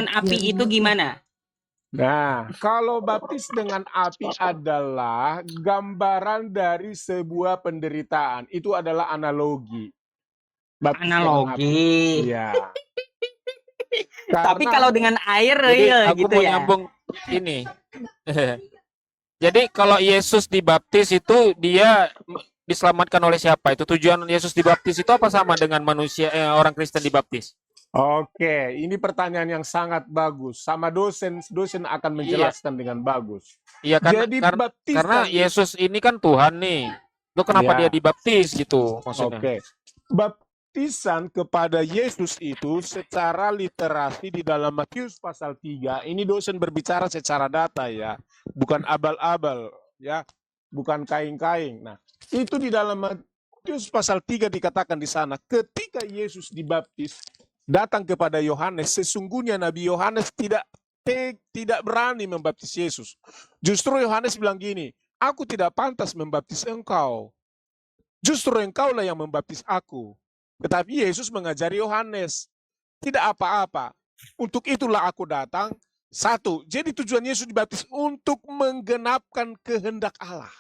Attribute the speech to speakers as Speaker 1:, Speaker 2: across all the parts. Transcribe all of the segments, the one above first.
Speaker 1: dengan api itu gimana?
Speaker 2: Nah, kalau baptis dengan api adalah gambaran dari sebuah penderitaan. Itu adalah analogi. Baptis dengan api.
Speaker 1: Analogi.
Speaker 2: Iya.
Speaker 1: Tapi
Speaker 2: Karena
Speaker 1: kalau dengan air
Speaker 3: Jadi
Speaker 1: real
Speaker 3: aku
Speaker 1: gitu
Speaker 3: mau
Speaker 1: ya.
Speaker 3: nyambung ini. Jadi kalau Yesus dibaptis itu dia diselamatkan oleh siapa? Itu tujuan Yesus dibaptis itu apa sama dengan manusia orang Kristen dibaptis?
Speaker 2: Oke, ini pertanyaan yang sangat bagus. Sama dosen akan
Speaker 3: Iya,
Speaker 2: menjelaskan dengan bagus.
Speaker 3: iya
Speaker 2: Jadi
Speaker 3: karena
Speaker 2: baptisan
Speaker 3: Yesus ini kan Tuhan nih. Lo kenapa dia
Speaker 2: ya,
Speaker 3: dibaptis gitu maksudnya?
Speaker 2: oke. Baptisan kepada Yesus itu secara literasi di dalam Matius pasal 3, ini dosen berbicara secara data ya, bukan abal-abal ya, bukan kain-kain. Nah, itu di dalam Matius pasal 3 dikatakan di sana, ketika Yesus dibaptis, datang kepada Yohanes, sesungguhnya Nabi Yohanes tidak berani membaptis Yesus. Justru Yohanes bilang gini, aku tidak pantas membaptis engkau. Justru engkaulah yang membaptis aku. Tetapi Yesus mengajari Yohanes, tidak apa-apa. Untuk itulah aku datang. Satu, jadi tujuan Yesus dibaptis untuk menggenapkan kehendak Allah.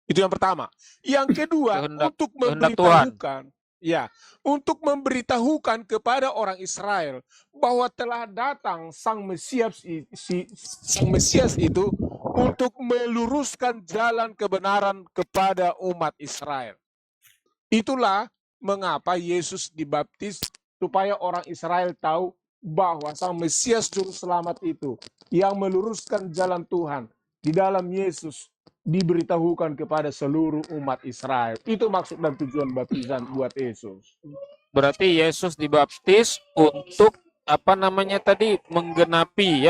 Speaker 2: Itu yang pertama. Yang kedua, untuk memberitahukan, ya, untuk memberitahukan kepada orang Israel bahwa telah datang Sang Mesias itu untuk meluruskan jalan kebenaran kepada umat Israel. Itulah mengapa Yesus dibaptis, supaya orang Israel tahu bahwa Sang Mesias Juru Selamat itu yang meluruskan jalan Tuhan di dalam Yesus diberitahukan kepada seluruh umat Israel. Itu maksud dan tujuan baptisan buat Yesus.
Speaker 3: Berarti Yesus dibaptis untuk apa namanya tadi menggenapi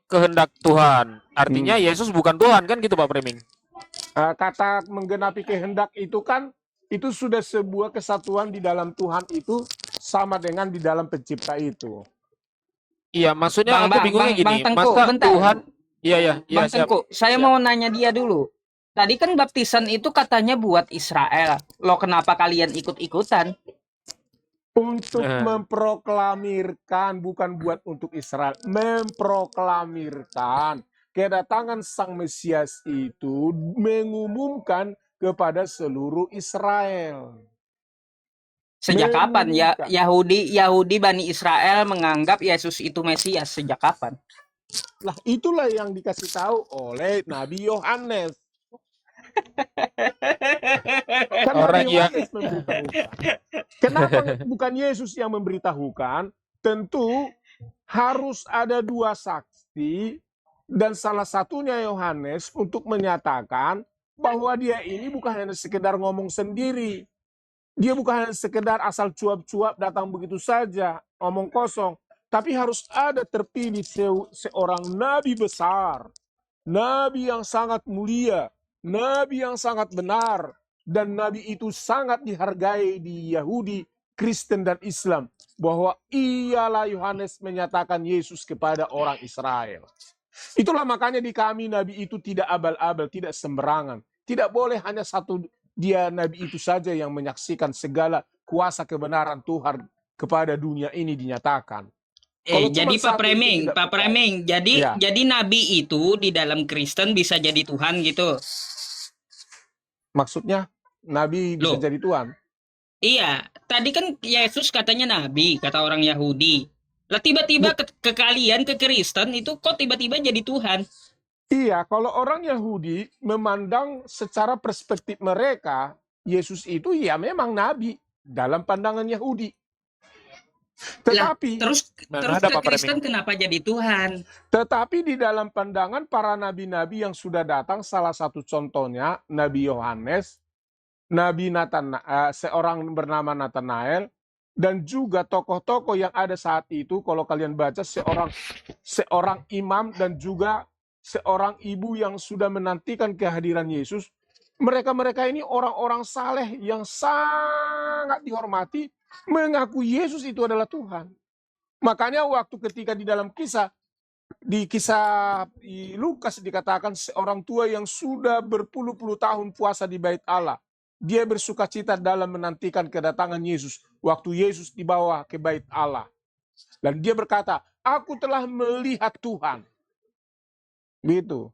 Speaker 3: kehendak Tuhan. Artinya Yesus bukan Tuhan kan gitu Pak Preming?
Speaker 2: Kata menggenapi kehendak itu kan itu sudah sebuah kesatuan di dalam Tuhan itu sama dengan di dalam pencipta itu.
Speaker 3: Iya, maksudnya aku bingungnya gini.
Speaker 1: Bang Tengku,
Speaker 3: masa
Speaker 1: bentar.
Speaker 3: Tuhan iya
Speaker 1: Bang Tengku, saya mau nanya dia dulu. Tadi kan baptisan itu katanya buat Israel. Loh kenapa kalian ikut-ikutan?
Speaker 2: Untuk memproklamirkan, bukan buat untuk Israel. Memproklamirkan kedatangan Sang Mesias itu, mengumumkan kepada seluruh Israel.
Speaker 1: Sejak kapan ya Yahudi Bani Israel menganggap Yesus itu Mesias? Sejak kapan?
Speaker 2: Lah itulah yang dikasih tahu oleh Nabi Yohanes. Kan Nabi Yohanes memberitahukan. Kenapa bukan Yesus yang memberitahukan? Tentu harus ada dua saksi, dan salah satunya Yohanes untuk menyatakan bahwa dia ini bukan hanya sekedar ngomong sendiri. Dia bukan hanya sekedar asal cuap-cuap datang begitu saja, ngomong kosong. Tapi harus ada terpilih seorang nabi besar, nabi yang sangat mulia, nabi yang sangat benar, dan nabi itu sangat dihargai di Yahudi, Kristen, dan Islam. Bahwa ialah Yohanes menyatakan Yesus kepada orang Israel. Itulah makanya di kami nabi itu tidak abal-abal, tidak sembarangan. Tidak boleh hanya satu dia nabi itu saja yang menyaksikan segala kuasa kebenaran Tuhan kepada dunia ini dinyatakan.
Speaker 1: Jadi Pak Preming, jadi nabi itu di dalam Kristen bisa jadi Tuhan gitu.
Speaker 2: Maksudnya nabi bisa jadi Tuhan?
Speaker 1: Iya, tadi kan Yesus katanya nabi, kata orang Yahudi. Lah tiba-tiba ke kalian, ke Kristen itu kok tiba-tiba jadi Tuhan?
Speaker 2: Iya, kalau orang Yahudi memandang secara perspektif mereka, Yesus itu ya memang nabi dalam pandangan Yahudi. Tetapi
Speaker 1: terus ke Kristen kenapa jadi Tuhan?
Speaker 2: Tetapi di dalam pandangan para nabi-nabi yang sudah datang, salah satu contohnya Nabi Yohanes, seorang bernama Nathanael, dan juga tokoh-tokoh yang ada saat itu, kalau kalian baca, seorang imam dan juga seorang ibu yang sudah menantikan kehadiran Yesus. Mereka ini orang-orang saleh yang sangat dihormati, mengaku Yesus itu adalah Tuhan. Makanya waktu ketika di dalam kisah Lukas dikatakan seorang tua yang sudah berpuluh-puluh tahun puasa di Bait Allah, dia bersuka cita dalam menantikan kedatangan Yesus waktu Yesus dibawa ke bait Allah. Dan dia berkata, aku telah melihat Tuhan. Gitu.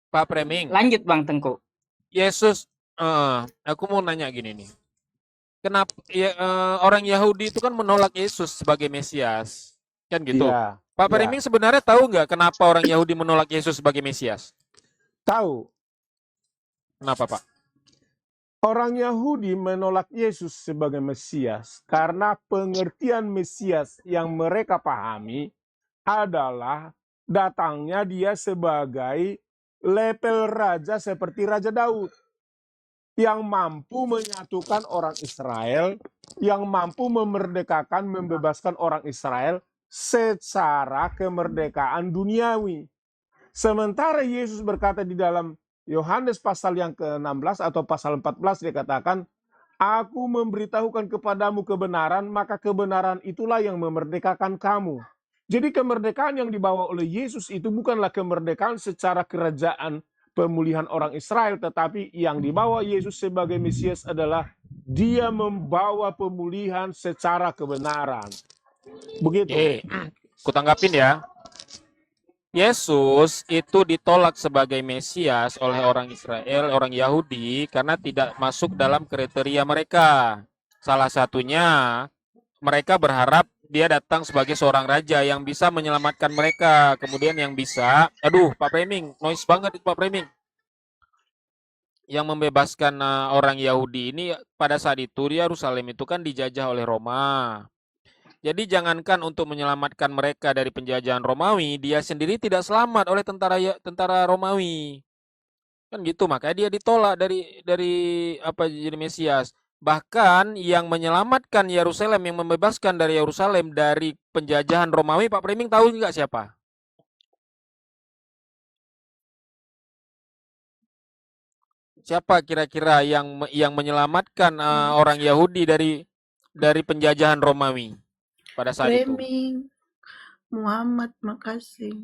Speaker 3: Pak Preming,
Speaker 1: Lanjut Bang Tengku.
Speaker 3: Yesus, aku mau nanya gini nih. Kenapa orang Yahudi itu kan menolak Yesus sebagai Mesias? Kan gitu.
Speaker 2: Iya.
Speaker 3: Pak
Speaker 2: Ya.
Speaker 3: Preming sebenarnya tahu nggak kenapa orang Yahudi menolak Yesus sebagai Mesias?
Speaker 2: Tahu,
Speaker 3: Kenapa, Pak?
Speaker 2: orang Yahudi menolak Yesus sebagai Mesias karena pengertian Mesias yang mereka pahami adalah datangnya dia sebagai level raja seperti Raja Daud yang mampu menyatukan orang Israel, yang mampu memerdekakan, membebaskan orang Israel secara kemerdekaan duniawi. Sementara Yesus berkata di dalam Yohanes pasal yang ke-16 atau pasal 14 dia katakan, aku memberitahukan kepadamu kebenaran, maka kebenaran itulah yang memerdekakan kamu. Jadi kemerdekaan yang dibawa oleh Yesus itu bukanlah kemerdekaan secara kerajaan pemulihan orang Israel, tetapi yang dibawa Yesus sebagai Mesias adalah dia membawa pemulihan secara kebenaran. Begitu.
Speaker 3: Aku tanggapin ya. Yesus itu ditolak sebagai Mesias oleh orang Israel, orang Yahudi, karena tidak masuk dalam kriteria mereka. Salah satunya, mereka berharap dia datang sebagai seorang raja yang bisa menyelamatkan mereka. Kemudian yang bisa, Pak Preming, noise banget itu Pak Preming. Yang membebaskan orang Yahudi ini pada saat itu, Yerusalem itu kan dijajah oleh Roma. Jadi jangankan untuk menyelamatkan mereka dari penjajahan Romawi, dia sendiri tidak selamat oleh tentara Romawi. Kan gitu, makanya dia ditolak dari jadi Mesias. Bahkan yang menyelamatkan Yerusalem, yang membebaskan dari Yerusalem dari penjajahan Romawi, Pak Preming tahu nggak siapa? Siapa kira-kira yang menyelamatkan orang Yahudi dari penjajahan Romawi pada saat itu?
Speaker 4: Preming. Muhammad, makasih.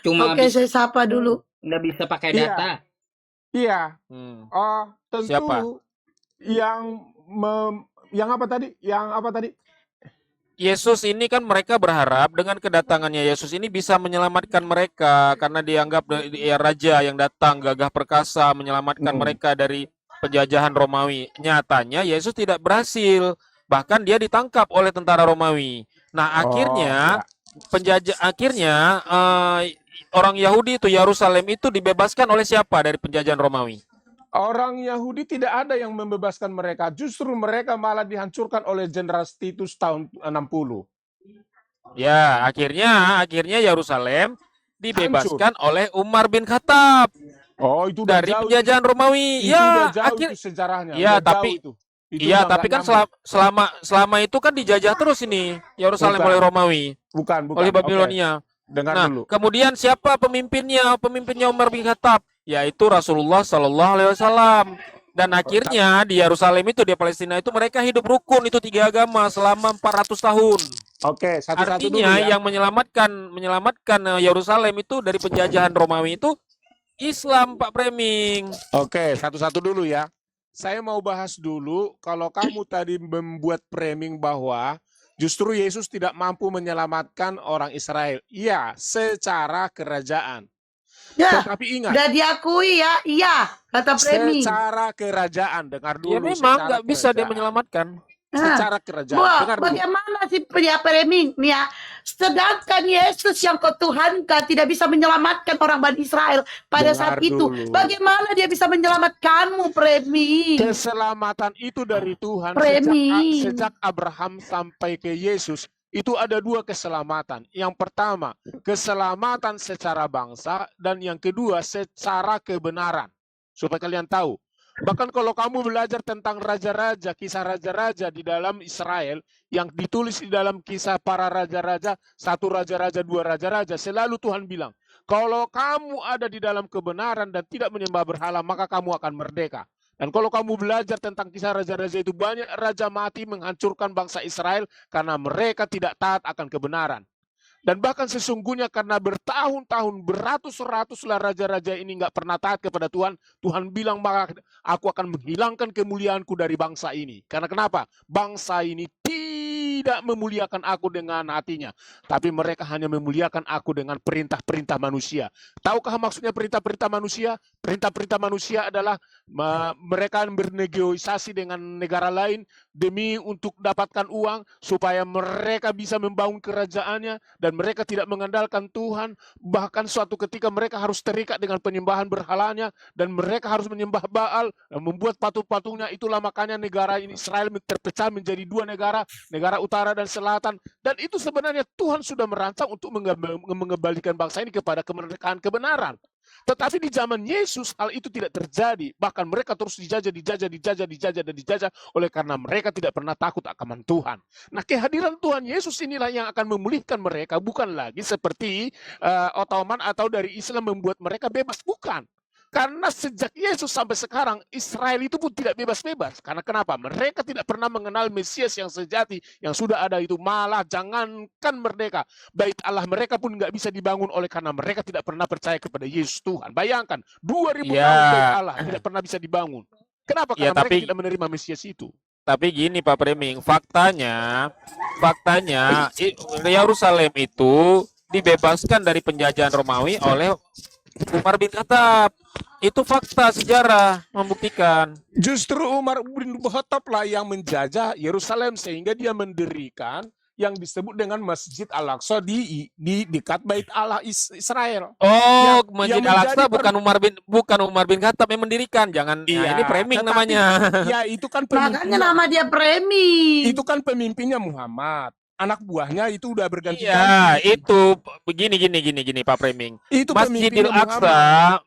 Speaker 1: Cuma
Speaker 4: Oke, saya sapa dulu.
Speaker 1: nggak bisa pakai
Speaker 2: Iya.
Speaker 1: data.
Speaker 2: Iya.
Speaker 3: Hmm.
Speaker 2: Tentu
Speaker 3: Siapa?
Speaker 2: yang apa tadi? Yang apa tadi?
Speaker 3: Yesus ini kan mereka berharap dengan kedatangannya Yesus ini bisa menyelamatkan mereka karena dianggap dia raja yang datang gagah perkasa menyelamatkan mereka dari penjajahan Romawi. Nyatanya Yesus tidak berhasil, bahkan dia ditangkap oleh tentara Romawi. Nah, akhirnya orang Yahudi itu Yerusalem itu dibebaskan oleh siapa dari penjajahan Romawi?
Speaker 2: Orang Yahudi tidak ada yang membebaskan mereka. Justru mereka malah dihancurkan oleh Jenderal Titus tahun 60.
Speaker 3: Ya, akhirnya Yerusalem dibebaskan oleh Umar bin Khattab.
Speaker 2: Oh, itu udah
Speaker 3: dari
Speaker 2: jauh
Speaker 3: penjajahan Romawi.
Speaker 2: itu udah jauh itu sejarahnya.
Speaker 3: Ya,
Speaker 2: udah
Speaker 3: tapi
Speaker 2: jauh itu.
Speaker 3: tapi kan selama itu kan dijajah terus ini Yerusalem oleh Romawi.
Speaker 2: Bukan.
Speaker 3: Oleh Babilonia.
Speaker 2: Dengar dulu.
Speaker 3: Kemudian siapa pemimpinnya? Pemimpinnya Umar bin Khattab, yaitu Rasulullah Shallallahu Alaihi Wasallam. Dan akhirnya di Yerusalem itu, di Palestina itu mereka hidup rukun itu 3 agama selama 400 tahun.
Speaker 2: Oke, satu-satu dulu
Speaker 3: Artinya
Speaker 2: ya.
Speaker 3: yang menyelamatkan Yerusalem itu dari penjajahan Romawi itu Islam, Pak Preming.
Speaker 2: Oke, satu-satu dulu ya. Saya mau bahas dulu kalau kamu tadi membuat framing bahwa justru Yesus tidak mampu menyelamatkan orang Israel. Iya, secara kerajaan.
Speaker 4: Ya,
Speaker 2: Tetapi ingat,
Speaker 4: udah diakui ya, iya, kata Preming.
Speaker 2: secara kerajaan, dengar dulu.
Speaker 3: Ya memang nggak bisa dia menyelamatkan.
Speaker 2: Secara kerajaan, dengar dulu.
Speaker 4: Bagaimana sih ya Preming? Nih ya, sedangkan Yesus yang kau Tuhankan tidak bisa menyelamatkan orang Bani Israel pada saat itu. Bagaimana dia bisa menyelamatkanmu, Preming?
Speaker 2: Keselamatan itu dari Tuhan sejak Abraham sampai ke Yesus. Itu ada 2 keselamatan. Yang pertama, keselamatan secara bangsa. Dan yang kedua, secara kebenaran. Supaya kalian tahu. Bahkan kalau kamu belajar tentang raja-raja, kisah raja-raja di dalam Israel, yang ditulis di dalam kisah para raja-raja, 1 raja-raja, 2 raja-raja, selalu Tuhan bilang, kalau kamu ada di dalam kebenaran dan tidak menyembah berhala, maka kamu akan merdeka. Dan kalau kamu belajar tentang kisah raja-raja itu, banyak raja mati menghancurkan bangsa Israel karena mereka tidak taat akan kebenaran. Dan bahkan sesungguhnya karena bertahun-tahun, beratus-ratuslah raja-raja ini nggak pernah taat kepada Tuhan, Tuhan bilang, maka aku akan menghilangkan kemuliaanku dari bangsa ini. Karena kenapa? Bangsa ini tidak memuliakan aku dengan hatinya, tapi mereka hanya memuliakan aku dengan perintah-perintah manusia. Tahukah maksudnya perintah-perintah manusia? Perintah-perintah manusia adalah mereka bernegosiasi dengan negara lain demi untuk dapatkan uang supaya mereka bisa membangun kerajaannya, dan mereka tidak mengandalkan Tuhan. Bahkan suatu ketika mereka harus terikat dengan penyembahan berhalanya, dan mereka harus menyembah Baal dan membuat patung-patungnya. Itulah makanya negara ini Israel terpecah menjadi dua negara, negara utara dan selatan. Dan itu sebenarnya Tuhan sudah merancang untuk mengembalikan bangsa ini kepada kemerdekaan kebenaran. Tetapi di zaman Yesus hal itu tidak terjadi. Bahkan mereka terus dijajah oleh karena mereka tidak pernah takut akan Tuhan. Nah, kehadiran Tuhan Yesus inilah yang akan memulihkan mereka, bukan lagi seperti Ottoman atau dari Islam membuat mereka bebas, bukan. Karena sejak Yesus sampai sekarang, Israel itu pun tidak bebas-bebas. Karena kenapa? Mereka tidak pernah mengenal Mesias yang sejati, yang sudah ada itu. Malah jangankan merdeka, bait Allah mereka pun nggak bisa dibangun oleh karena mereka tidak pernah percaya kepada Yesus Tuhan. Bayangkan, 2000 tahun bait Allah tidak pernah bisa dibangun. Kenapa? Karena mereka tidak menerima Mesias itu.
Speaker 3: Tapi gini Pak Preming, faktanya Yerusalem itu dibebaskan dari penjajahan Romawi oleh Umar bin Khattab. Itu fakta sejarah membuktikan.
Speaker 2: Justru Umar bin Khattab lah yang menjajah Yerusalem sehingga dia mendirikan yang disebut dengan Masjid Al-Aqsa di dekat Bait Allah Israel.
Speaker 3: Oh, Masjid Al-Aqsa bukan Umar bin Khattab yang mendirikan. Jangan,
Speaker 2: iya,
Speaker 3: ini framing namanya.
Speaker 2: Ya, itu kan
Speaker 4: Makanya nama dia framing.
Speaker 2: Itu kan pemimpinnya Muhammad. Anak buahnya itu udah berganti-ganti.
Speaker 3: Ya, itu begini Pak Framing.
Speaker 2: Itu
Speaker 3: Masjidil Aqsa,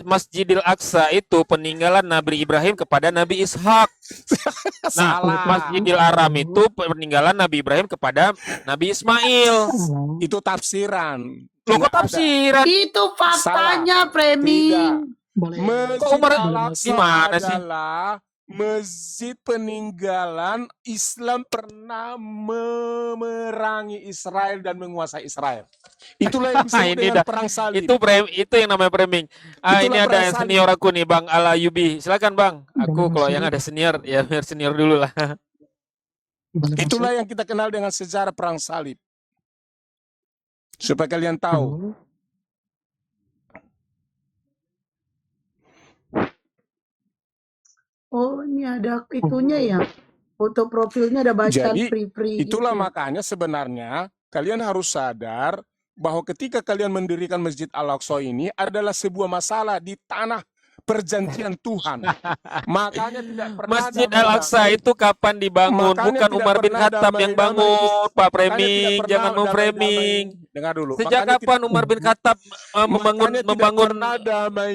Speaker 3: Masjidil Aqsa itu peninggalan Nabi Ibrahim kepada Nabi Ishak. Nah, Masjidil Haram itu peninggalan Nabi Ibrahim kepada Nabi Ismail.
Speaker 2: Itu tafsiran.
Speaker 3: Loh, kok tafsiran?
Speaker 4: Itu faktanya framing.
Speaker 2: Masjid Al-Aqsa
Speaker 3: gimana sih?
Speaker 2: adalah masjid peninggalan Islam pernah memerangi Israel dan menguasai Israel. Itulah yang disebut dengan perang salib.
Speaker 3: Itu yang namanya framing. Ini ada senior aku nih, Bang Alayubi. Silakan Bang. Aku kalau yang ada senior ya biar senior dulu lah.
Speaker 2: Itulah yang kita kenal dengan sejarah perang salib. Supaya kalian tahu.
Speaker 4: Oh, ini ada itunya ya. Foto profilnya ada bacaan
Speaker 2: Jadi,
Speaker 4: free-free.
Speaker 2: itulah
Speaker 4: gitu.
Speaker 2: makanya sebenarnya kalian harus sadar bahwa ketika kalian mendirikan Masjid Al-Aqsa ini adalah sebuah masalah di tanah perjanjian Tuhan. Makanya tidak pernah
Speaker 3: Masjid Al-Aqsa itu kapan dibangun?
Speaker 2: Makanya
Speaker 3: Bukan
Speaker 2: tidak
Speaker 3: Umar bin
Speaker 2: pernah
Speaker 3: Khattab yang
Speaker 2: damai-damai.
Speaker 3: bangun, Pak
Speaker 2: Makanya
Speaker 3: Framing.
Speaker 2: tidak pernah
Speaker 3: Jangan memframing.
Speaker 2: Dengar dulu.
Speaker 3: Sejak
Speaker 2: Makanya
Speaker 3: kapan Umar bin Khattab membangun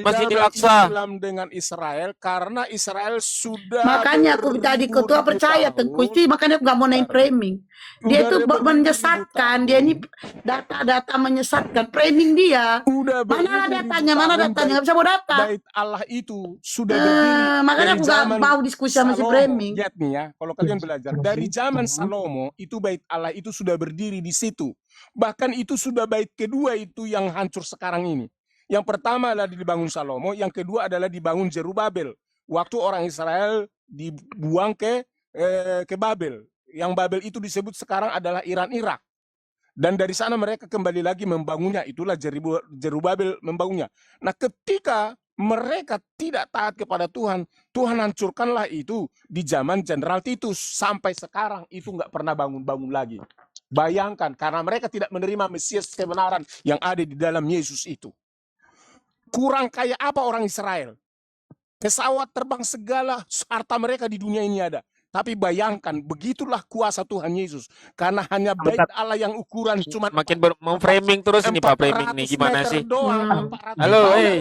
Speaker 3: Masjid Al-Aqsa?
Speaker 2: Islam dengan Israel karena Israel sudah
Speaker 4: Makanya aku tadi ketua percaya Tengku makanya nggak mau naik framing. Dia itu menyesatkan, dia ini data-data menyesatkan, framing dia. Mana datanya, nggak bisa mau data.
Speaker 2: Bait Allah itu sudah berdiri.
Speaker 4: Makanya
Speaker 2: dari
Speaker 4: aku nggak
Speaker 2: zaman
Speaker 4: mau diskusi sama si
Speaker 2: Salomo.
Speaker 4: framing.
Speaker 2: Lihat nih ya, kalau kalian belajar dari zaman Salomo itu bait Allah itu sudah berdiri di situ. Bahkan itu sudah bait kedua itu yang hancur sekarang ini. Yang pertama adalah dibangun Salomo, yang kedua adalah dibangun Zerubabel. Waktu orang Israel dibuang ke Babel. Yang Babel itu disebut sekarang adalah Iran, Irak. Dan dari sana mereka kembali lagi membangunnya. Itulah Zerubabel membangunnya. Nah, ketika mereka tidak taat kepada Tuhan, Tuhan hancurkanlah itu di zaman Jenderal Titus. Sampai sekarang itu nggak pernah bangun-bangun lagi. Bayangkan, karena mereka tidak menerima Mesias kebenaran yang ada di dalam Yesus itu. Kurang kaya apa orang Israel? Pesawat terbang segala harta mereka di dunia ini ada. Tapi bayangkan, begitulah kuasa Tuhan Yesus. Karena hanya bait Allah yang ukuran cuma
Speaker 3: Makin mau framing terus ini Pak Framing nih, gimana sih? Halo,
Speaker 2: Hai.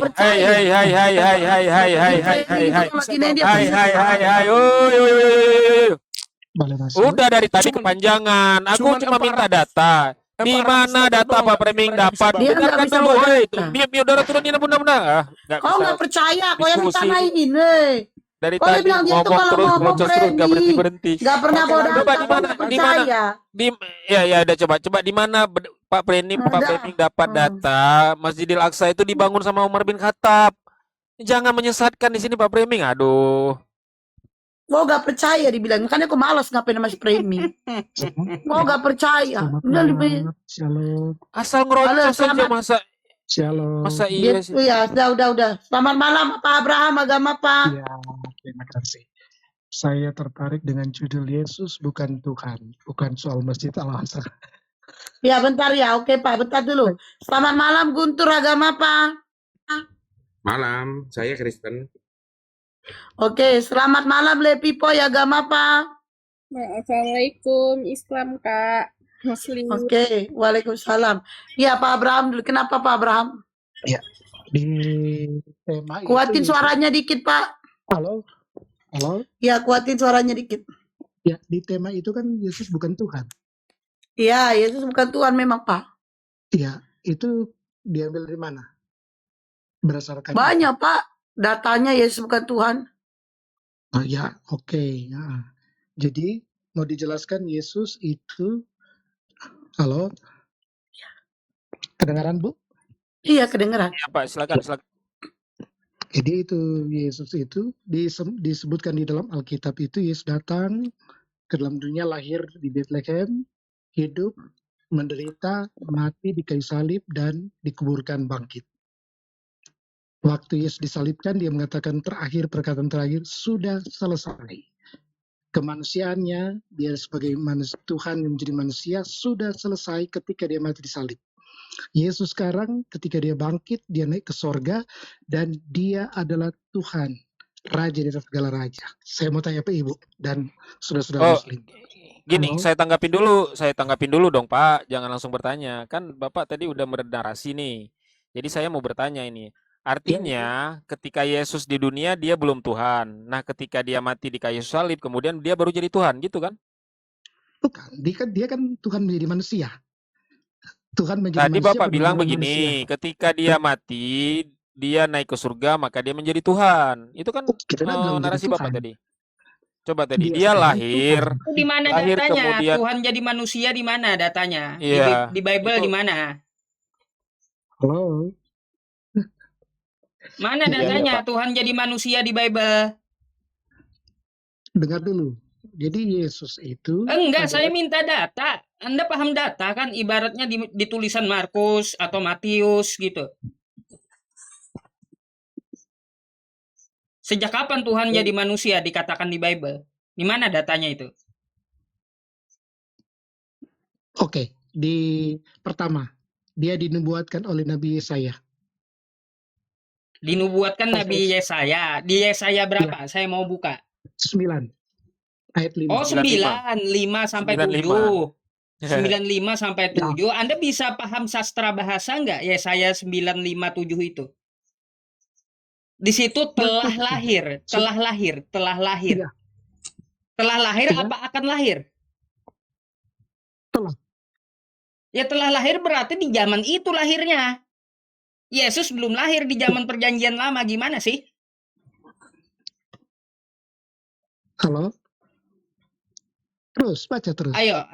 Speaker 3: Udah dari tadi kepanjangan. Aku cuma minta data. Di mana data Pak Framing dapat?
Speaker 4: Dia nggak
Speaker 3: Dengarkan
Speaker 4: bisa
Speaker 3: dulu,
Speaker 4: bawa
Speaker 3: hei.
Speaker 4: data.
Speaker 3: Biar turunin bunda-bunda.
Speaker 4: Kau nggak percaya, kau yang
Speaker 3: diskusi.
Speaker 4: ditanyain,
Speaker 3: Dari
Speaker 4: Oh, dia
Speaker 3: tadi
Speaker 4: bilang gitu
Speaker 3: ngomong
Speaker 4: kalau
Speaker 3: terus,
Speaker 4: mau
Speaker 3: ngelocos terus, gak berhenti
Speaker 4: framing.
Speaker 3: berhenti.
Speaker 4: Gak pernah bawa
Speaker 3: Coba
Speaker 4: data,
Speaker 3: di
Speaker 4: kok
Speaker 3: mana?
Speaker 4: nggak
Speaker 3: Di mana?
Speaker 4: percaya.
Speaker 3: Ya udah coba di mana Pak
Speaker 4: Ada.
Speaker 3: Prening dapat data Masjidil Aqsa itu dibangun sama Umar bin Khattab. Jangan menyesatkan di sini Pak Prening. Aduh.
Speaker 4: Oh, gak percaya dibilang. Makanya aku malas ngapain masih framing. Oh, gak percaya.
Speaker 5: Selamat
Speaker 4: Udah lebih.
Speaker 5: malam, shalom,
Speaker 3: Asal
Speaker 4: Halo,
Speaker 3: ngerocos saja
Speaker 4: selamat.
Speaker 5: shalom.
Speaker 3: masa iya sih.
Speaker 4: Gitu ya, udah. Selamat malam Pak Abraham, agama Pak.
Speaker 5: Ya, terima kasih. Saya tertarik dengan judul Yesus bukan Tuhan, bukan soal Masjid Al-Aqsa.
Speaker 4: Ya bentar ya, oke Pak, bentar dulu. Selamat malam Guntur, agama Pak.
Speaker 6: Malam, saya Kristen.
Speaker 4: Oke, selamat malam Lepipoy, agama Pak.
Speaker 7: Assalamualaikum, Islam Kak, Muslim.
Speaker 4: Oke, waalaikumsalam. Ya Pak Abraham dulu, kenapa Pak Abraham?
Speaker 5: Di tema
Speaker 4: Kuatin
Speaker 5: itu,
Speaker 4: suaranya dikit Pak.
Speaker 5: halo,
Speaker 4: Ya, kuatin suaranya dikit.
Speaker 5: ya di tema itu kan Yesus bukan Tuhan.
Speaker 4: Iya, Yesus bukan Tuhan memang Pak.
Speaker 5: Ya, itu diambil dari mana? Berdasarkan
Speaker 4: Banyak Pak, datanya Yesus bukan Tuhan.
Speaker 5: Oh, ya, oke. Ya. Jadi mau dijelaskan Yesus itu, halo, kedengaran Bu?
Speaker 4: Iya, kedengeran.
Speaker 3: Ya Pak, silakan.
Speaker 5: Jadi itu Yesus itu disebutkan di dalam Alkitab itu Yesus datang ke dalam dunia, lahir di Bethlehem, hidup, menderita, mati di kayu salib, dan dikuburkan bangkit. Waktu Yesus disalibkan, dia mengatakan perkataan terakhir, sudah selesai. Kemanusiaannya, dia sebagai Tuhan yang menjadi manusia, sudah selesai ketika dia mati di salib. Yesus sekarang ketika dia bangkit, dia naik ke sorga, dan dia adalah Tuhan, Raja di atas segala raja. Saya mau tanya Pak Ibu dan saudara-saudara
Speaker 3: Oh,
Speaker 5: Muslim.
Speaker 3: gini,
Speaker 5: Halo?
Speaker 3: saya tanggapin dulu dong Pak. Jangan langsung bertanya. Kan Bapak tadi udah bernarasi nih. Jadi saya mau bertanya ini. Artinya ketika Yesus di dunia dia belum Tuhan. Nah, ketika dia mati di kayu salib kemudian dia baru jadi Tuhan, gitu kan?
Speaker 5: Bukan, dia kan Tuhan menjadi manusia. Tuhan menjadi
Speaker 3: Tadi
Speaker 5: manusia
Speaker 3: Bapak bilang
Speaker 5: benar-benar
Speaker 3: begini,
Speaker 5: manusia.
Speaker 3: ketika dia mati, dia naik ke surga, maka dia menjadi Tuhan. Itu kan
Speaker 5: Kita kan bilang menjadi
Speaker 3: narasi Bapak
Speaker 5: Tuhan.
Speaker 3: tadi. Coba tadi,
Speaker 5: Dia
Speaker 3: dia
Speaker 5: sekarang
Speaker 3: lahir,
Speaker 5: Tuhan.
Speaker 1: Itu di mana
Speaker 3: lahir
Speaker 1: datanya?
Speaker 3: kemudian,
Speaker 1: Tuhan jadi manusia di mana datanya?
Speaker 3: iya,
Speaker 1: Di Bible
Speaker 3: itu
Speaker 1: di mana?
Speaker 5: Halo?
Speaker 1: Mana
Speaker 5: Iya,
Speaker 1: datanya
Speaker 3: Pak.
Speaker 1: Tuhan jadi manusia di Bible?
Speaker 5: Dengar dulu. Jadi Yesus itu
Speaker 1: Enggak,
Speaker 5: adalah
Speaker 1: saya minta data. Anda paham data kan? Ibaratnya di tulisan Markus atau Matius gitu. Sejak kapan Tuhan jadi manusia dikatakan di Bible? Di mana datanya itu?
Speaker 5: Oke, di pertama, dia dinubuatkan oleh Nabi Yesaya.
Speaker 1: Dinubuatkan Nabi Yesaya. Di Yesaya berapa? Saya mau buka.
Speaker 5: 9 ayat 5.
Speaker 1: Oh, 9, 5 sampai 7. 95 sampai 7. Anda bisa paham sastra bahasa enggak? Yesaya 957 itu. Di situ telah lahir.
Speaker 5: Iya.
Speaker 1: Telah lahir
Speaker 5: Iya.
Speaker 1: apa akan lahir?
Speaker 5: Telah.
Speaker 1: Ya telah lahir berarti di zaman itu lahirnya. Yesus belum lahir di zaman perjanjian lama, gimana sih?
Speaker 5: Halo? Terus, baca terus.
Speaker 1: Ayo.